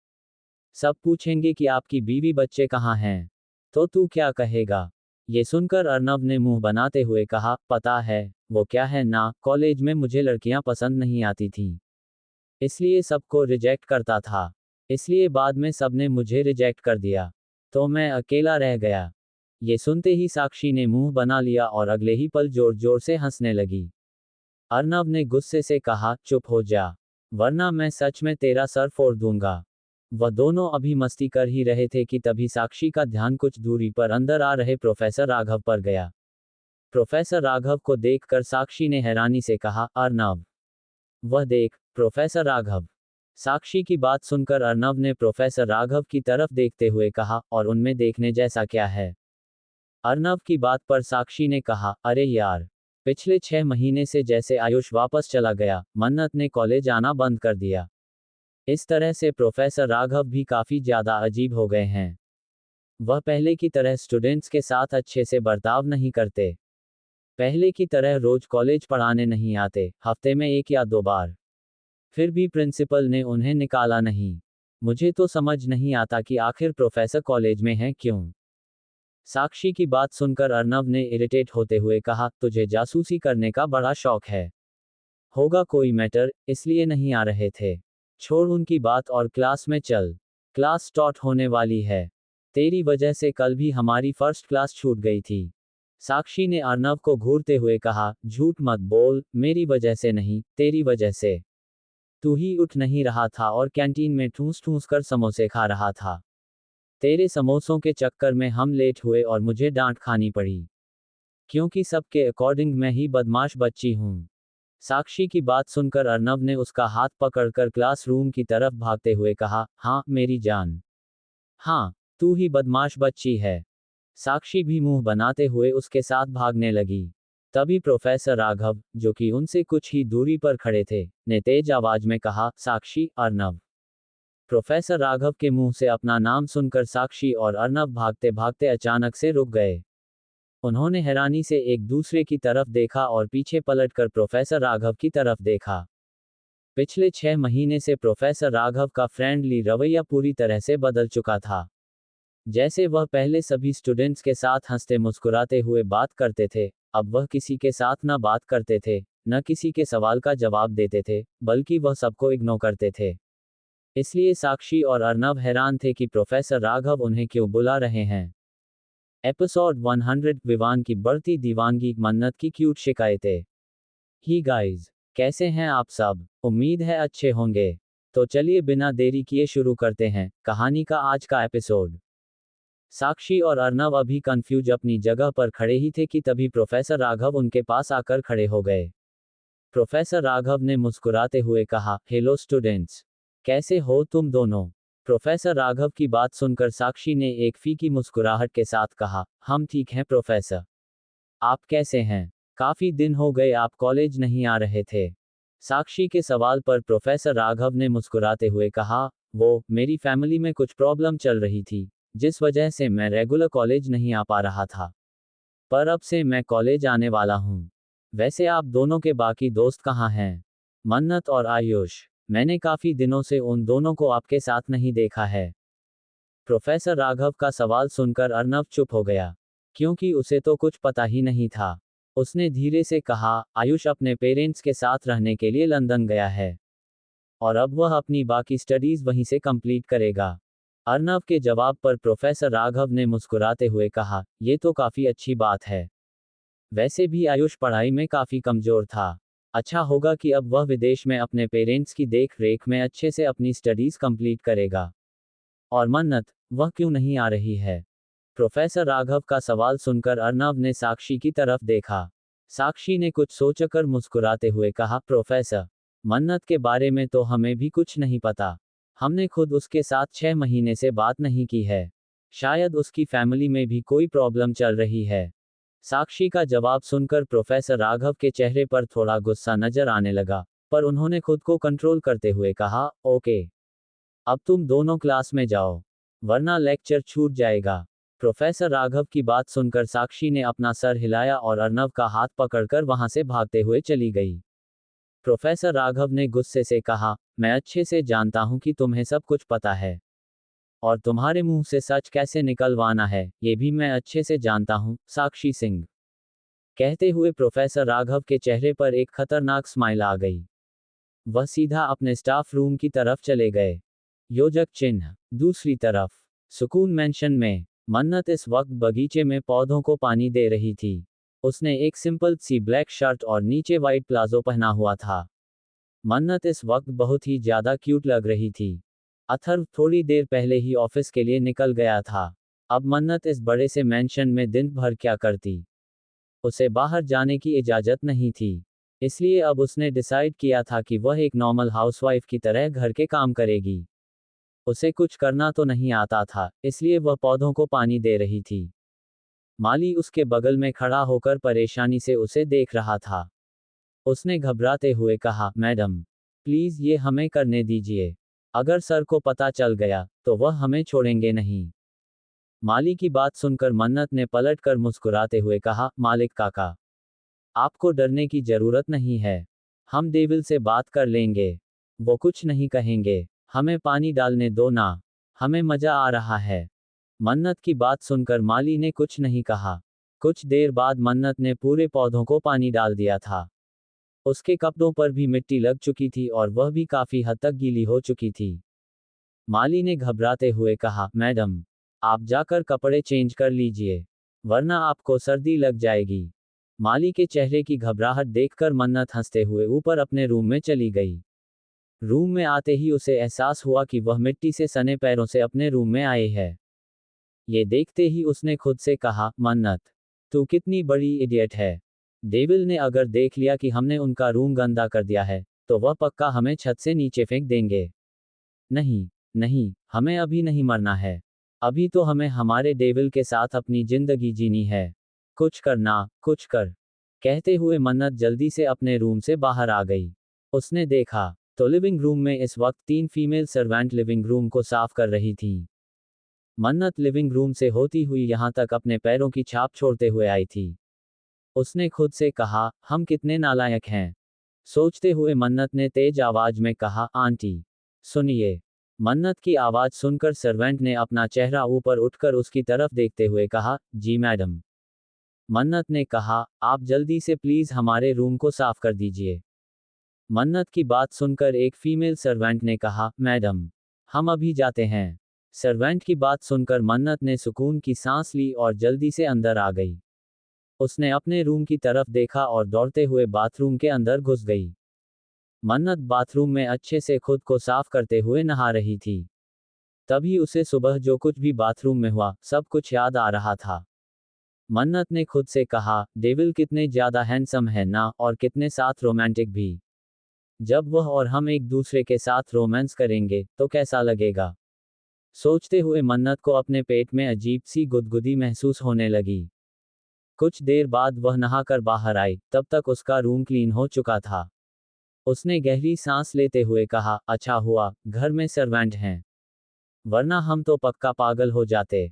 सब पूछेंगे कि आपकी बीवी बच्चे कहाँ हैं, तो तू क्या कहेगा? ये सुनकर अर्नव ने मुंह बनाते हुए कहा, पता है, वो क्या है ना, कॉलेज में मुझे लड़कियां पसंद नहीं आती थीं। इसलिए सबको रिजेक्ट करता था। इसलिए बाद में सबने मुझे रिजेक्ट कर दिया, तो मैं अकेला रह गया। ये सुनते ही साक्षी ने मुंह बना लिया और अगले ही पल जोर जोर से हंसने लगी। अर्नव ने गुस्से से कहा, चुप हो जा, वरना मैं सच में तेरा सर फोड़ दूंगा। वह दोनों अभी मस्ती कर ही रहे थे कि तभी साक्षी का ध्यान कुछ दूरी पर अंदर आ रहे प्रोफेसर राघव पर गया। प्रोफेसर राघव को देखकर साक्षी ने हैरानी से कहा, अर्नव, वह देख, प्रोफेसर राघव। साक्षी की बात सुनकर अर्नव ने प्रोफेसर राघव की तरफ देखते हुए कहा, और उनमें देखने जैसा क्या है? अर्नव की बात पर साक्षी ने कहा, अरे यार, पिछले 6 महीने से जैसे आयुष वापस चला गया, मन्नत ने कॉलेज आना बंद कर दिया। इस तरह से प्रोफेसर राघव भी काफी ज्यादा अजीब हो गए हैं। वह पहले की तरह स्टूडेंट्स के साथ अच्छे से बर्ताव नहीं करते। पहले की तरह रोज कॉलेज पढ़ाने नहीं आते, हफ्ते में 1 या 2 बार। फिर भी प्रिंसिपल ने उन्हें निकाला नहीं। मुझे तो समझ नहीं आता कि आखिर प्रोफेसर कॉलेज में हैं क्यों? साक्षी की बात सुनकर अर्नव ने इरिटेट होते हुए कहा, तुझे जासूसी करने का बड़ा शौक है। होगा कोई मैटर, इसलिए नहीं आ रहे थे। छोड़ उनकी बात और क्लास में चल। क्लास स्टार्ट होने वाली है। तेरी वजह से कल भी हमारी फर्स्ट क्लास छूट गई थी। साक्षी ने अर्नव को घूरते हुए कहा, झूठ मत बोल, मेरी वजह से नहीं, तेरी वजह से। तू ही उठ नहीं रहा था और कैंटीन में ठूस ठूस कर समोसे खा रहा था। तेरे समोसों के चक्कर में हम लेट हुए और मुझे डांट खानी पड़ी। क्योंकि सबके अकॉर्डिंग मैं ही बदमाश बच्ची हूँ। साक्षी की बात सुनकर अर्नव ने उसका हाथ पकड़कर क्लासरूम की तरफ भागते हुए कहा, हाँ मेरी जान, हाँ, तू ही बदमाश बच्ची है। साक्षी भी मुंह बनाते हुए उसके साथ भागने लगी। तभी प्रोफेसर राघव, जो कि उनसे कुछ ही दूरी पर खड़े थे, ने तेज आवाज में कहा, साक्षी, अर्नव। प्रोफेसर राघव के मुंह से अपना नाम सुनकर साक्षी और अर्नव भागते भागते अचानक से रुक गए। उन्होंने हैरानी से एक दूसरे की तरफ देखा और पीछे पलटकर प्रोफेसर राघव की तरफ देखा। पिछले 6 महीने से प्रोफेसर राघव का फ्रेंडली रवैया पूरी तरह से बदल चुका था। जैसे वह पहले सभी स्टूडेंट्स के साथ हंसते मुस्कुराते हुए बात करते थे, अब वह किसी के साथ न बात करते थे, न किसी के सवाल का जवाब देते थे, बल्कि वह सबको इग्नोर करते थे। इसलिए साक्षी और अर्नव हैरान थे कि प्रोफेसर राघव उन्हें क्यों बुला रहे हैं। एपिसोड 100, विवान की बढ़ती दीवानगी, मन्नत की क्यूट शिकायतें। ही गाइस, कैसे हैं आप सब? उम्मीद है अच्छे होंगे। तो चलिए बिना देरी किए शुरू करते हैं कहानी का आज का एपिसोड। साक्षी और अर्नव अभी कंफ्यूज अपनी जगह पर खड़े ही थे कि तभी प्रोफेसर राघव उनके पास आकर खड़े हो गए। प्रोफेसर राघव ने मुस्कुराते हुए कहा, हेलो स्टूडेंट्स, कैसे हो तुम दोनों? प्रोफेसर राघव की बात सुनकर साक्षी ने एक फीकी मुस्कुराहट के साथ कहा, हम ठीक हैं प्रोफेसर। आप कैसे हैं? काफी दिन हो गए आप कॉलेज नहीं आ रहे थे। साक्षी के सवाल पर प्रोफेसर राघव ने मुस्कुराते हुए कहा, वो, मेरी फैमिली में कुछ प्रॉब्लम चल रही थी, जिस वजह से मैं रेगुलर कॉलेज नहीं आ पा रहा था। पर अब से मैं कॉलेज आने वाला हूँ। वैसे आप दोनों के बाकी दोस्त कहाँ हैं? मन्नत और आयुष, मैंने काफी दिनों से उन दोनों को आपके साथ नहीं देखा है। प्रोफेसर राघव का सवाल सुनकर अर्नव चुप हो गया, क्योंकि उसे तो कुछ पता ही नहीं था। उसने धीरे से कहा, आयुष अपने पेरेंट्स के साथ रहने के लिए लंदन गया है, और अब वह अपनी बाकी स्टडीज वहीं से कंप्लीट करेगा। अर्नव के जवाब पर प्रोफेसर राघव ने मुस्कुराते हुए कहा, ये तो काफी अच्छी बात है। वैसे भी आयुष पढ़ाई में काफी कमजोर था। अच्छा होगा कि अब वह विदेश में अपने पेरेंट्स की देख रेख में अच्छे से अपनी स्टडीज कंप्लीट करेगा। और मन्नत, वह क्यों नहीं आ रही है? प्रोफेसर राघव का सवाल सुनकर अर्नव ने साक्षी की तरफ देखा। साक्षी ने कुछ सोचकर मुस्कुराते हुए कहा, प्रोफेसर, मन्नत के बारे में तो हमें भी कुछ नहीं पता। हमने खुद उसके साथ 6 महीने से बात नहीं की है। शायद उसकी फैमिली में भी कोई प्रॉब्लम चल रही है। साक्षी का जवाब सुनकर प्रोफेसर राघव के चेहरे पर थोड़ा गुस्सा नजर आने लगा, पर उन्होंने खुद को कंट्रोल करते हुए कहा, ओके, अब तुम दोनों क्लास में जाओ, वरना लेक्चर छूट जाएगा। प्रोफेसर राघव की बात सुनकर साक्षी ने अपना सर हिलाया और अर्नव का हाथ पकड़कर वहां से भागते हुए चली गई। प्रोफेसर राघव ने गुस्से से कहा, मैं अच्छे से जानता हूं कि तुम्हें सब कुछ पता है, और तुम्हारे मुंह से सच कैसे निकलवाना है ये भी मैं अच्छे से जानता हूं, साक्षी सिंह। कहते हुए प्रोफेसर राघव के चेहरे पर एक खतरनाक स्माइल आ गई। वह सीधा अपने स्टाफ रूम की तरफ चले गए। योजक चिन्ह। दूसरी तरफ सुकून मैंशन में मन्नत इस वक्त बगीचे में पौधों को पानी दे रही थी। उसने एक सिंपल सी ब्लैक शर्ट और नीचे वाइट प्लाजो पहना हुआ था। मन्नत इस वक्त बहुत ही ज्यादा क्यूट लग रही थी। अथर्व थोड़ी देर पहले ही ऑफिस के लिए निकल गया था। अब मन्नत इस बड़े से मैंशन में दिन भर क्या करती? उसे बाहर जाने की इजाजत नहीं थी। इसलिए अब उसने डिसाइड किया था कि वह एक नॉर्मल हाउसवाइफ की तरह घर के काम करेगी। उसे कुछ करना तो नहीं आता था, इसलिए वह पौधों को पानी दे रही थी। माली उसके बगल में खड़ा होकर परेशानी से उसे देख रहा था। उसने घबराते हुए कहा, मैडम, प्लीज ये हमें करने दीजिए। अगर सर को पता चल गया तो वह हमें छोड़ेंगे नहीं। माली की बात सुनकर मन्नत ने पलटकर मुस्कुराते हुए कहा, मालिक काका, आपको डरने की जरूरत नहीं है। हम डेविल से बात कर लेंगे। वो कुछ नहीं कहेंगे। हमें पानी डालने दो ना। हमें मजा आ रहा है। मन्नत की बात सुनकर माली ने कुछ नहीं कहा। कुछ देर बाद मन्नत ने पूरे पौधों को पानी डाल दिया था। उसके कपड़ों पर भी मिट्टी लग चुकी थी और वह भी काफी हद तक गीली हो चुकी थी। माली ने घबराते हुए कहा, मैडम, आप जाकर कपड़े चेंज कर लीजिए, वरना आपको सर्दी लग जाएगी। माली के चेहरे की घबराहट देखकर मन्नत हंसते हुए ऊपर अपने रूम में चली गई। रूम में आते ही उसे एहसास हुआ कि वह मिट्टी से सने पैरों से अपने रूम में आए है। ये देखते ही उसने खुद से कहा, मन्नत, तू कितनी बड़ी इडियट है। डेविल ने अगर देख लिया कि हमने उनका रूम गंदा कर दिया है, तो वह पक्का हमें छत से नीचे फेंक देंगे। नहीं, नहीं, हमें अभी नहीं मरना है। अभी तो हमें हमारे डेविल के साथ अपनी जिंदगी जीनी है। कुछ करना, कुछ कर। कहते हुए मन्नत जल्दी से अपने रूम से बाहर आ गई। उसने देखा तो लिविंग रूम में इस वक्त 3 फीमेल सर्वेंट लिविंग रूम को साफ कर रही थीं। मन्नत लिविंग रूम से होती हुई यहां तक अपने पैरों की छाप छोड़ते हुए आई थी। उसने खुद से कहा, हम कितने नालायक हैं। सोचते हुए मन्नत ने तेज आवाज में कहा, आंटी, सुनिए। मन्नत की आवाज सुनकर सर्वेंट ने अपना चेहरा ऊपर उठकर उसकी तरफ देखते हुए कहा, जी मैडम। मन्नत ने कहा, आप जल्दी से प्लीज हमारे रूम को साफ कर दीजिए। मन्नत की बात सुनकर एक फीमेल सर्वेंट ने कहा, मैडम, हम अभी जाते हैं। सर्वेंट की बात सुनकर मन्नत ने सुकून की सांस ली और जल्दी से अंदर आ गई। उसने अपने रूम की तरफ देखा और दौड़ते हुए बाथरूम के अंदर घुस गई। मन्नत बाथरूम में अच्छे से खुद को साफ करते हुए नहा रही थी। तभी उसे सुबह जो कुछ भी बाथरूम में हुआ, सब कुछ याद आ रहा था। मन्नत ने खुद से कहा, डेविल कितने ज्यादा हैंडसम है ना, और कितने साथ रोमांटिक भी। जब वह और हम एक दूसरे के साथ रोमांस करेंगे तो कैसा लगेगा। सोचते हुए मन्नत को अपने पेट में अजीब सी गुदगुदी महसूस होने लगी। कुछ देर बाद वह नहाकर बाहर आई, तब तक उसका रूम क्लीन हो चुका था। उसने गहरी सांस लेते हुए कहा, अच्छा हुआ घर में सर्वेंट हैं, वरना हम तो पक्का पागल हो जाते।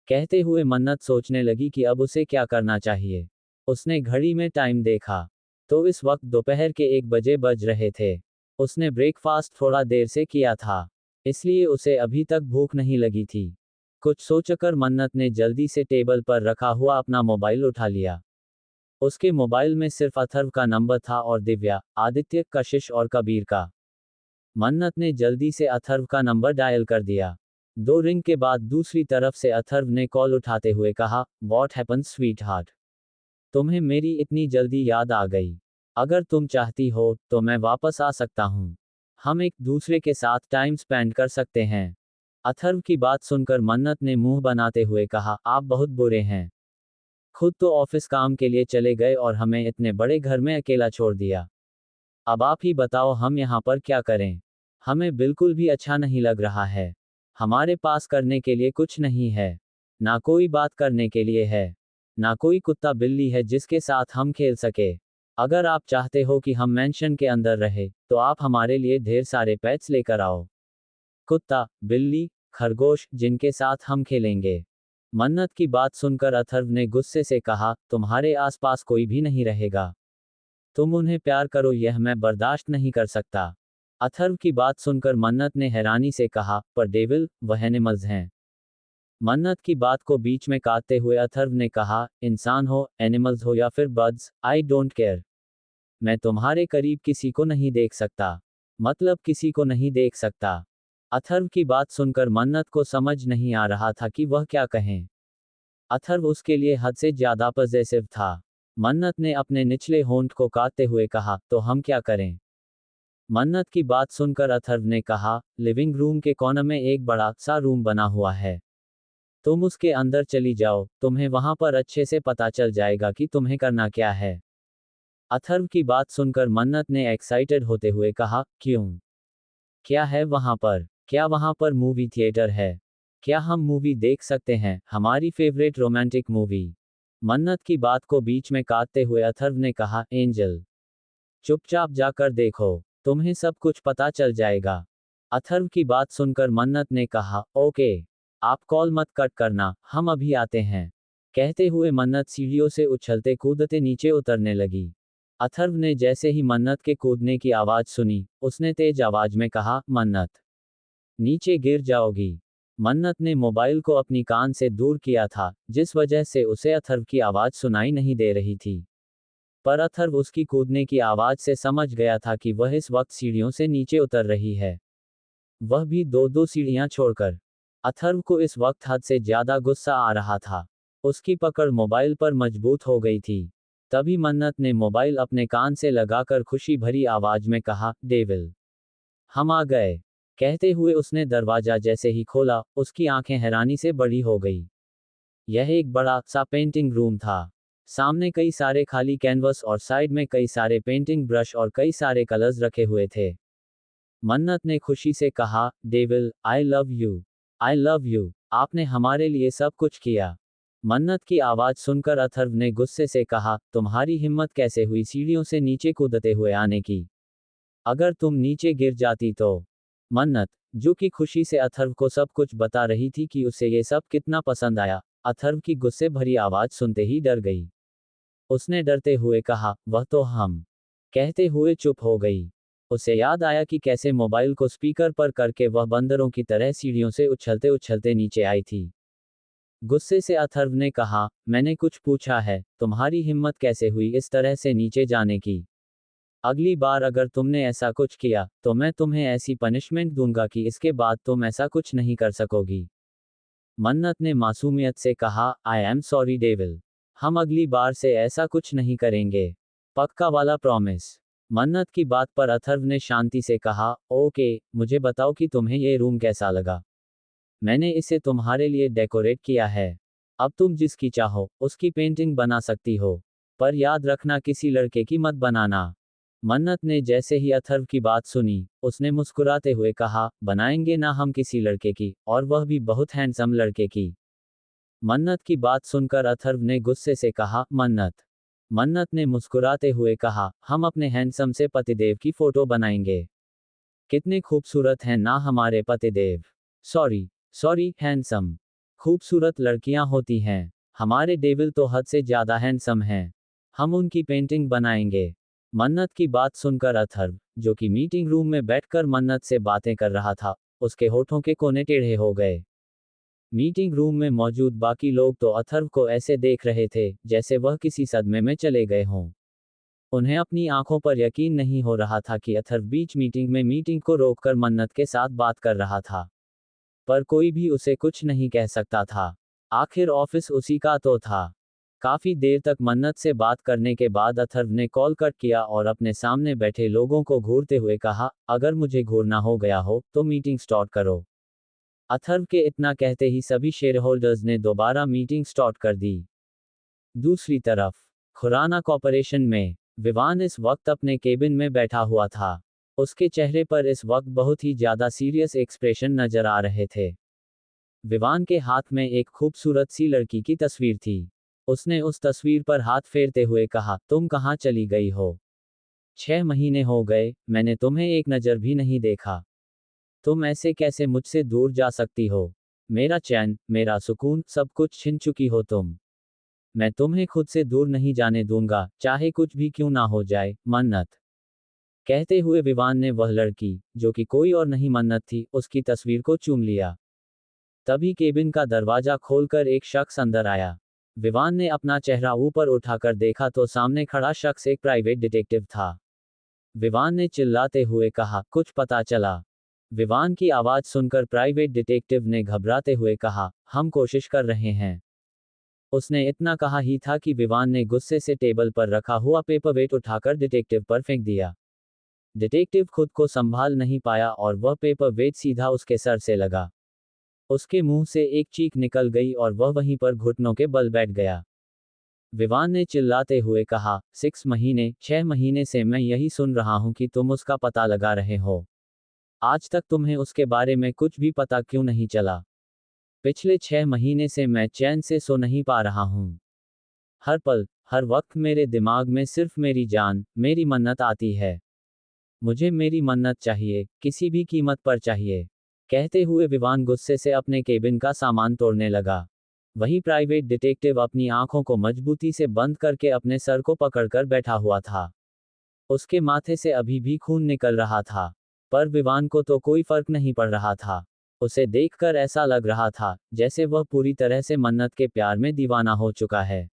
कहते हुए मन्नत सोचने लगी कि अब उसे क्या करना चाहिए। उसने घड़ी में टाइम देखा तो इस वक्त दोपहर के 1 बजे बज रहे थे। उसने ब्रेकफास्ट थोड़ा देर से किया था, इसलिए उसे अभी तक भूख नहीं लगी थी। कुछ सोचकर मन्नत ने जल्दी से टेबल पर रखा हुआ अपना मोबाइल उठा लिया। उसके मोबाइल में सिर्फ अथर्व का नंबर था और दिव्या, आदित्य, कशिश और कबीर का। मन्नत ने जल्दी से अथर्व का नंबर डायल कर दिया। 2 रिंग के बाद दूसरी तरफ से अथर्व ने कॉल उठाते हुए कहा, वॉट हैपन स्वीट हार्ट? तुम्हें मेरी इतनी जल्दी याद आ गई? अगर तुम चाहती हो तो मैं वापस आ सकता हूँ। हम एक दूसरे के साथ टाइम स्पेंड कर सकते हैं। अथर्व की बात सुनकर मन्नत ने मुंह बनाते हुए कहा, आप बहुत बुरे हैं। खुद तो ऑफिस काम के लिए चले गए और हमें इतने बड़े घर में अकेला छोड़ दिया। अब आप ही बताओ हम यहाँ पर क्या करें? हमें बिल्कुल भी अच्छा नहीं लग रहा है। हमारे पास करने के लिए कुछ नहीं है। ना कोई बात करने के लिए है, ना कोई कुत्ता बिल्ली है जिसके साथ हम खेल सके। अगर आप चाहते हो कि हम मेंशन के अंदर रहे, तो आप हमारे लिए ढेर सारे पेट्स लेकर आओ। कुत्ता, बिल्ली, खरगोश, जिनके साथ हम खेलेंगे। मन्नत की बात सुनकर अथर्व ने गुस्से से कहा, तुम्हारे आसपास कोई भी नहीं रहेगा। तुम उन्हें प्यार करो, यह मैं बर्दाश्त नहीं कर सकता। अथर्व की बात सुनकर मन्नत ने हैरानी से कहा, पर डेविल, वह एनिमल्स हैं। मन्नत की बात को बीच में काटते हुए अथर्व ने कहा, इंसान हो, एनिमल्स हो या फिर बर्ड्स, आई डोंट केयर। मैं तुम्हारे करीब किसी को नहीं देख सकता। मतलब किसी को नहीं देख सकता। अथर्व की बात सुनकर मन्नत को समझ नहीं आ रहा था कि वह क्या कहें। अथर्व उसके लिए हद से ज्यादा पॉजेसिव था। मन्नत ने अपने निचले होंठ को काटते हुए कहा, तो हम क्या करें? मन्नत की बात सुनकर अथर्व ने कहा, लिविंग रूम के कोने में एक बड़ा सा रूम बना हुआ है। तुम उसके अंदर चली जाओ, तुम्हें वहां पर अच्छे से पता चल जाएगा कि तुम्हें करना क्या है। अथर्व की बात सुनकर मन्नत ने एक्साइटेड होते हुए कहा, क्यों? क्या है वहां पर? क्या वहां पर मूवी थिएटर है? क्या हम मूवी देख सकते हैं, हमारी फेवरेट रोमांटिक मूवी? मन्नत की बात को बीच में काटते हुए अथर्व ने कहा, एंजल, चुपचाप जाकर देखो, तुम्हें सब कुछ पता चल जाएगा। अथर्व की बात सुनकर मन्नत ने कहा, ओके, आप कॉल मत कट करना, हम अभी आते हैं। कहते हुए मन्नत सीढ़ियों से उछलते कूदते नीचे उतरने लगी। अथर्व ने जैसे ही मन्नत के कूदने की आवाज सुनी, उसने तेज आवाज में कहा, मन्नत, नीचे गिर जाओगी। मन्नत ने मोबाइल को अपनी कान से दूर किया था, जिस वजह से उसे अथर्व की आवाज सुनाई नहीं दे रही थी। पर अथर्व उसकी कूदने की आवाज से समझ गया था कि वह इस वक्त सीढ़ियों से नीचे उतर रही है। वह भी 2-2 सीढ़ियां छोड़कर। अथर्व को इस वक्त हद से ज्यादा गुस्सा आ रहा था। उसकी पकड़ मोबाइल पर मजबूत हो गई थी। तभी मन्नत ने मोबाइल अपने कान से लगाकर खुशी भरी आवाज में कहा, डेविल, हम आ गए। कहते हुए उसने दरवाजा जैसे ही खोला, उसकी आंखें हैरानी से बड़ी हो गई। यह एक बड़ा सा पेंटिंग रूम था। सामने कई सारे खाली कैनवस और साइड में कई सारे पेंटिंग ब्रश और कई सारे कलर्स रखे हुए थे। मन्नत ने खुशी से कहा, devil, I love you. I love you. आपने हमारे लिए सब कुछ किया। मन्नत की आवाज सुनकर अथर्व ने गुस्से से कहा, तुम्हारी हिम्मत कैसे हुई सीढ़ियों से नीचे कूदते हुए आने की? अगर तुम नीचे गिर जाती तो? मन्नत, जो कि खुशी से अथर्व को सब कुछ बता रही थी कि उसे ये सब कितना पसंद आया, अथर्व की गुस्से भरी आवाज सुनते ही डर गई। उसने डरते हुए कहा, वह तो हम। कहते हुए चुप हो गई। उसे याद आया कि कैसे मोबाइल को स्पीकर पर करके वह बंदरों की तरह सीढ़ियों से उछलते उछलते नीचे आई थी। गुस्से से अथर्व ने कहा, मैंने कुछ पूछा है, तुम्हारी हिम्मत कैसे हुई इस तरह से नीचे जाने की? अगली बार अगर तुमने ऐसा कुछ किया, तो मैं तुम्हें ऐसी पनिशमेंट दूंगा कि इसके बाद तुम ऐसा कुछ नहीं कर सकोगी। मन्नत ने मासूमियत से कहा, आई एम सॉरी डेविल। हम अगली बार से ऐसा कुछ नहीं करेंगे। पक्का वाला प्रॉमिस। मन्नत की बात पर अथर्व ने शांति से कहा, ओके, मुझे बताओ कि तुम्हें ये रूम कैसा लगा? मैंने इसे तुम्हारे लिए डेकोरेट किया है। अब तुम जिसकी चाहो, उसकी पेंटिंग बना सकती हो। पर याद रखना, किसी लड़के की मत बनाना। मन्नत ने जैसे ही अथर्व की बात सुनी, उसने मुस्कुराते हुए कहा, बनाएंगे ना हम किसी लड़के की, और वह भी बहुत हैंडसम लड़के की। मन्नत की बात सुनकर अथर्व ने गुस्से से कहा, मन्नत। मन्नत ने मुस्कुराते हुए कहा, हम अपने हैंडसम से पतिदेव की फोटो बनाएंगे। कितने खूबसूरत हैं ना हमारे पतिदेव। Sorry, sorry, handsome. खूबसूरत लड़कियां होती हैं। हमारे डेविल तो हद से ज्यादा हैंडसम हैं। हम उनकी पेंटिंग बनाएंगे। मन्नत की बात सुनकर अथर्व, जो कि मीटिंग रूम में बैठकर मन्नत से बातें कर रहा था, उसके होठों के कोने टेढ़े हो गए। मीटिंग रूम में मौजूद बाकी लोग तो अथर्व को ऐसे देख रहे थे, जैसे वह किसी सदमे में चले गए हों। उन्हें अपनी आंखों पर यकीन नहीं हो रहा था कि अथर्व बीच मीटिंग में मीटिंग को रोककर मन्नत के साथ बात कर रहा था। पर कोई भी उसे कुछ नहीं कह सकता था। आखिर ऑफिस उसी का तो था। काफी देर तक मन्नत से बात करने के बाद अथर्व ने कॉल कट किया और अपने सामने बैठे लोगों को घूरते हुए कहा, अगर मुझे घूरना हो गया हो तो मीटिंग स्टार्ट करो। अथर्व के इतना कहते ही सभी शेयरहोल्डर्स ने दोबारा मीटिंग स्टार्ट कर दी। दूसरी तरफ खुराना कॉर्पोरेशन में विवान इस वक्त अपने केबिन में बैठा हुआ था। उसके चेहरे पर इस वक्त बहुत ही ज्यादा सीरियस एक्सप्रेशन नजर आ रहे थे। विवान के हाथ में एक खूबसूरत सी लड़की की तस्वीर थी। उसने उस तस्वीर पर हाथ फेरते हुए कहा, तुम कहाँ चली गई हो? 6 महीने हो गए, मैंने तुम्हें एक नज़र भी नहीं देखा। तुम ऐसे कैसे मुझसे दूर जा सकती हो? मेरा चैन, मेरा सुकून, सब कुछ छीन चुकी हो तुम। मैं तुम्हें खुद से दूर नहीं जाने दूंगा, चाहे कुछ भी क्यों ना हो जाए, मन्नत। कहते हुए विवान ने वह लड़की, जो कि कोई और नहीं मन्नत थी, उसकी तस्वीर को चूम लिया। तभी केबिन का दरवाजा खोलकर एक शख्स अंदर आया। विवान ने अपना चेहरा ऊपर उठाकर देखा तो सामने खड़ा शख्स एक प्राइवेट डिटेक्टिव था। विवान ने चिल्लाते हुए कहा, कुछ पता चला? विवान की आवाज सुनकर प्राइवेट डिटेक्टिव ने घबराते हुए कहा, हम कोशिश कर रहे हैं। उसने इतना कहा ही था कि विवान ने गुस्से से टेबल पर रखा हुआ पेपरवेट उठाकर डिटेक्टिव पर फेंक दिया। डिटेक्टिव खुद को संभाल नहीं पाया और वह पेपरवेट सीधा उसके सर से लगा। उसके मुंह से एक चीख निकल गई और वह वहीं पर घुटनों के बल बैठ गया। विवान ने चिल्लाते हुए कहा, 6 महीने से मैं यही सुन रहा हूं कि तुम उसका पता लगा रहे हो। आज तक तुम्हें उसके बारे में कुछ भी पता क्यों नहीं चला? पिछले 6 महीने से मैं चैन से सो नहीं पा रहा हूं। हर पल, हर वक्त मेरे दिमाग में सिर्फ मेरी जान, मेरी मन्नत आती है। मुझे मेरी मन्नत चाहिए, किसी भी कीमत पर चाहिए। कहते हुए विवान गुस्से से अपने केबिन का सामान तोड़ने लगा। वहीं प्राइवेट डिटेक्टिव अपनी आंखों को मजबूती से बंद करके अपने सर को पकड़कर बैठा हुआ था। उसके माथे से अभी भी खून निकल रहा था, पर विवान को तो कोई फर्क नहीं पड़ रहा था। उसे देखकर ऐसा लग रहा था जैसे वह पूरी तरह से मन्नत के प्यार में दीवाना हो चुका है।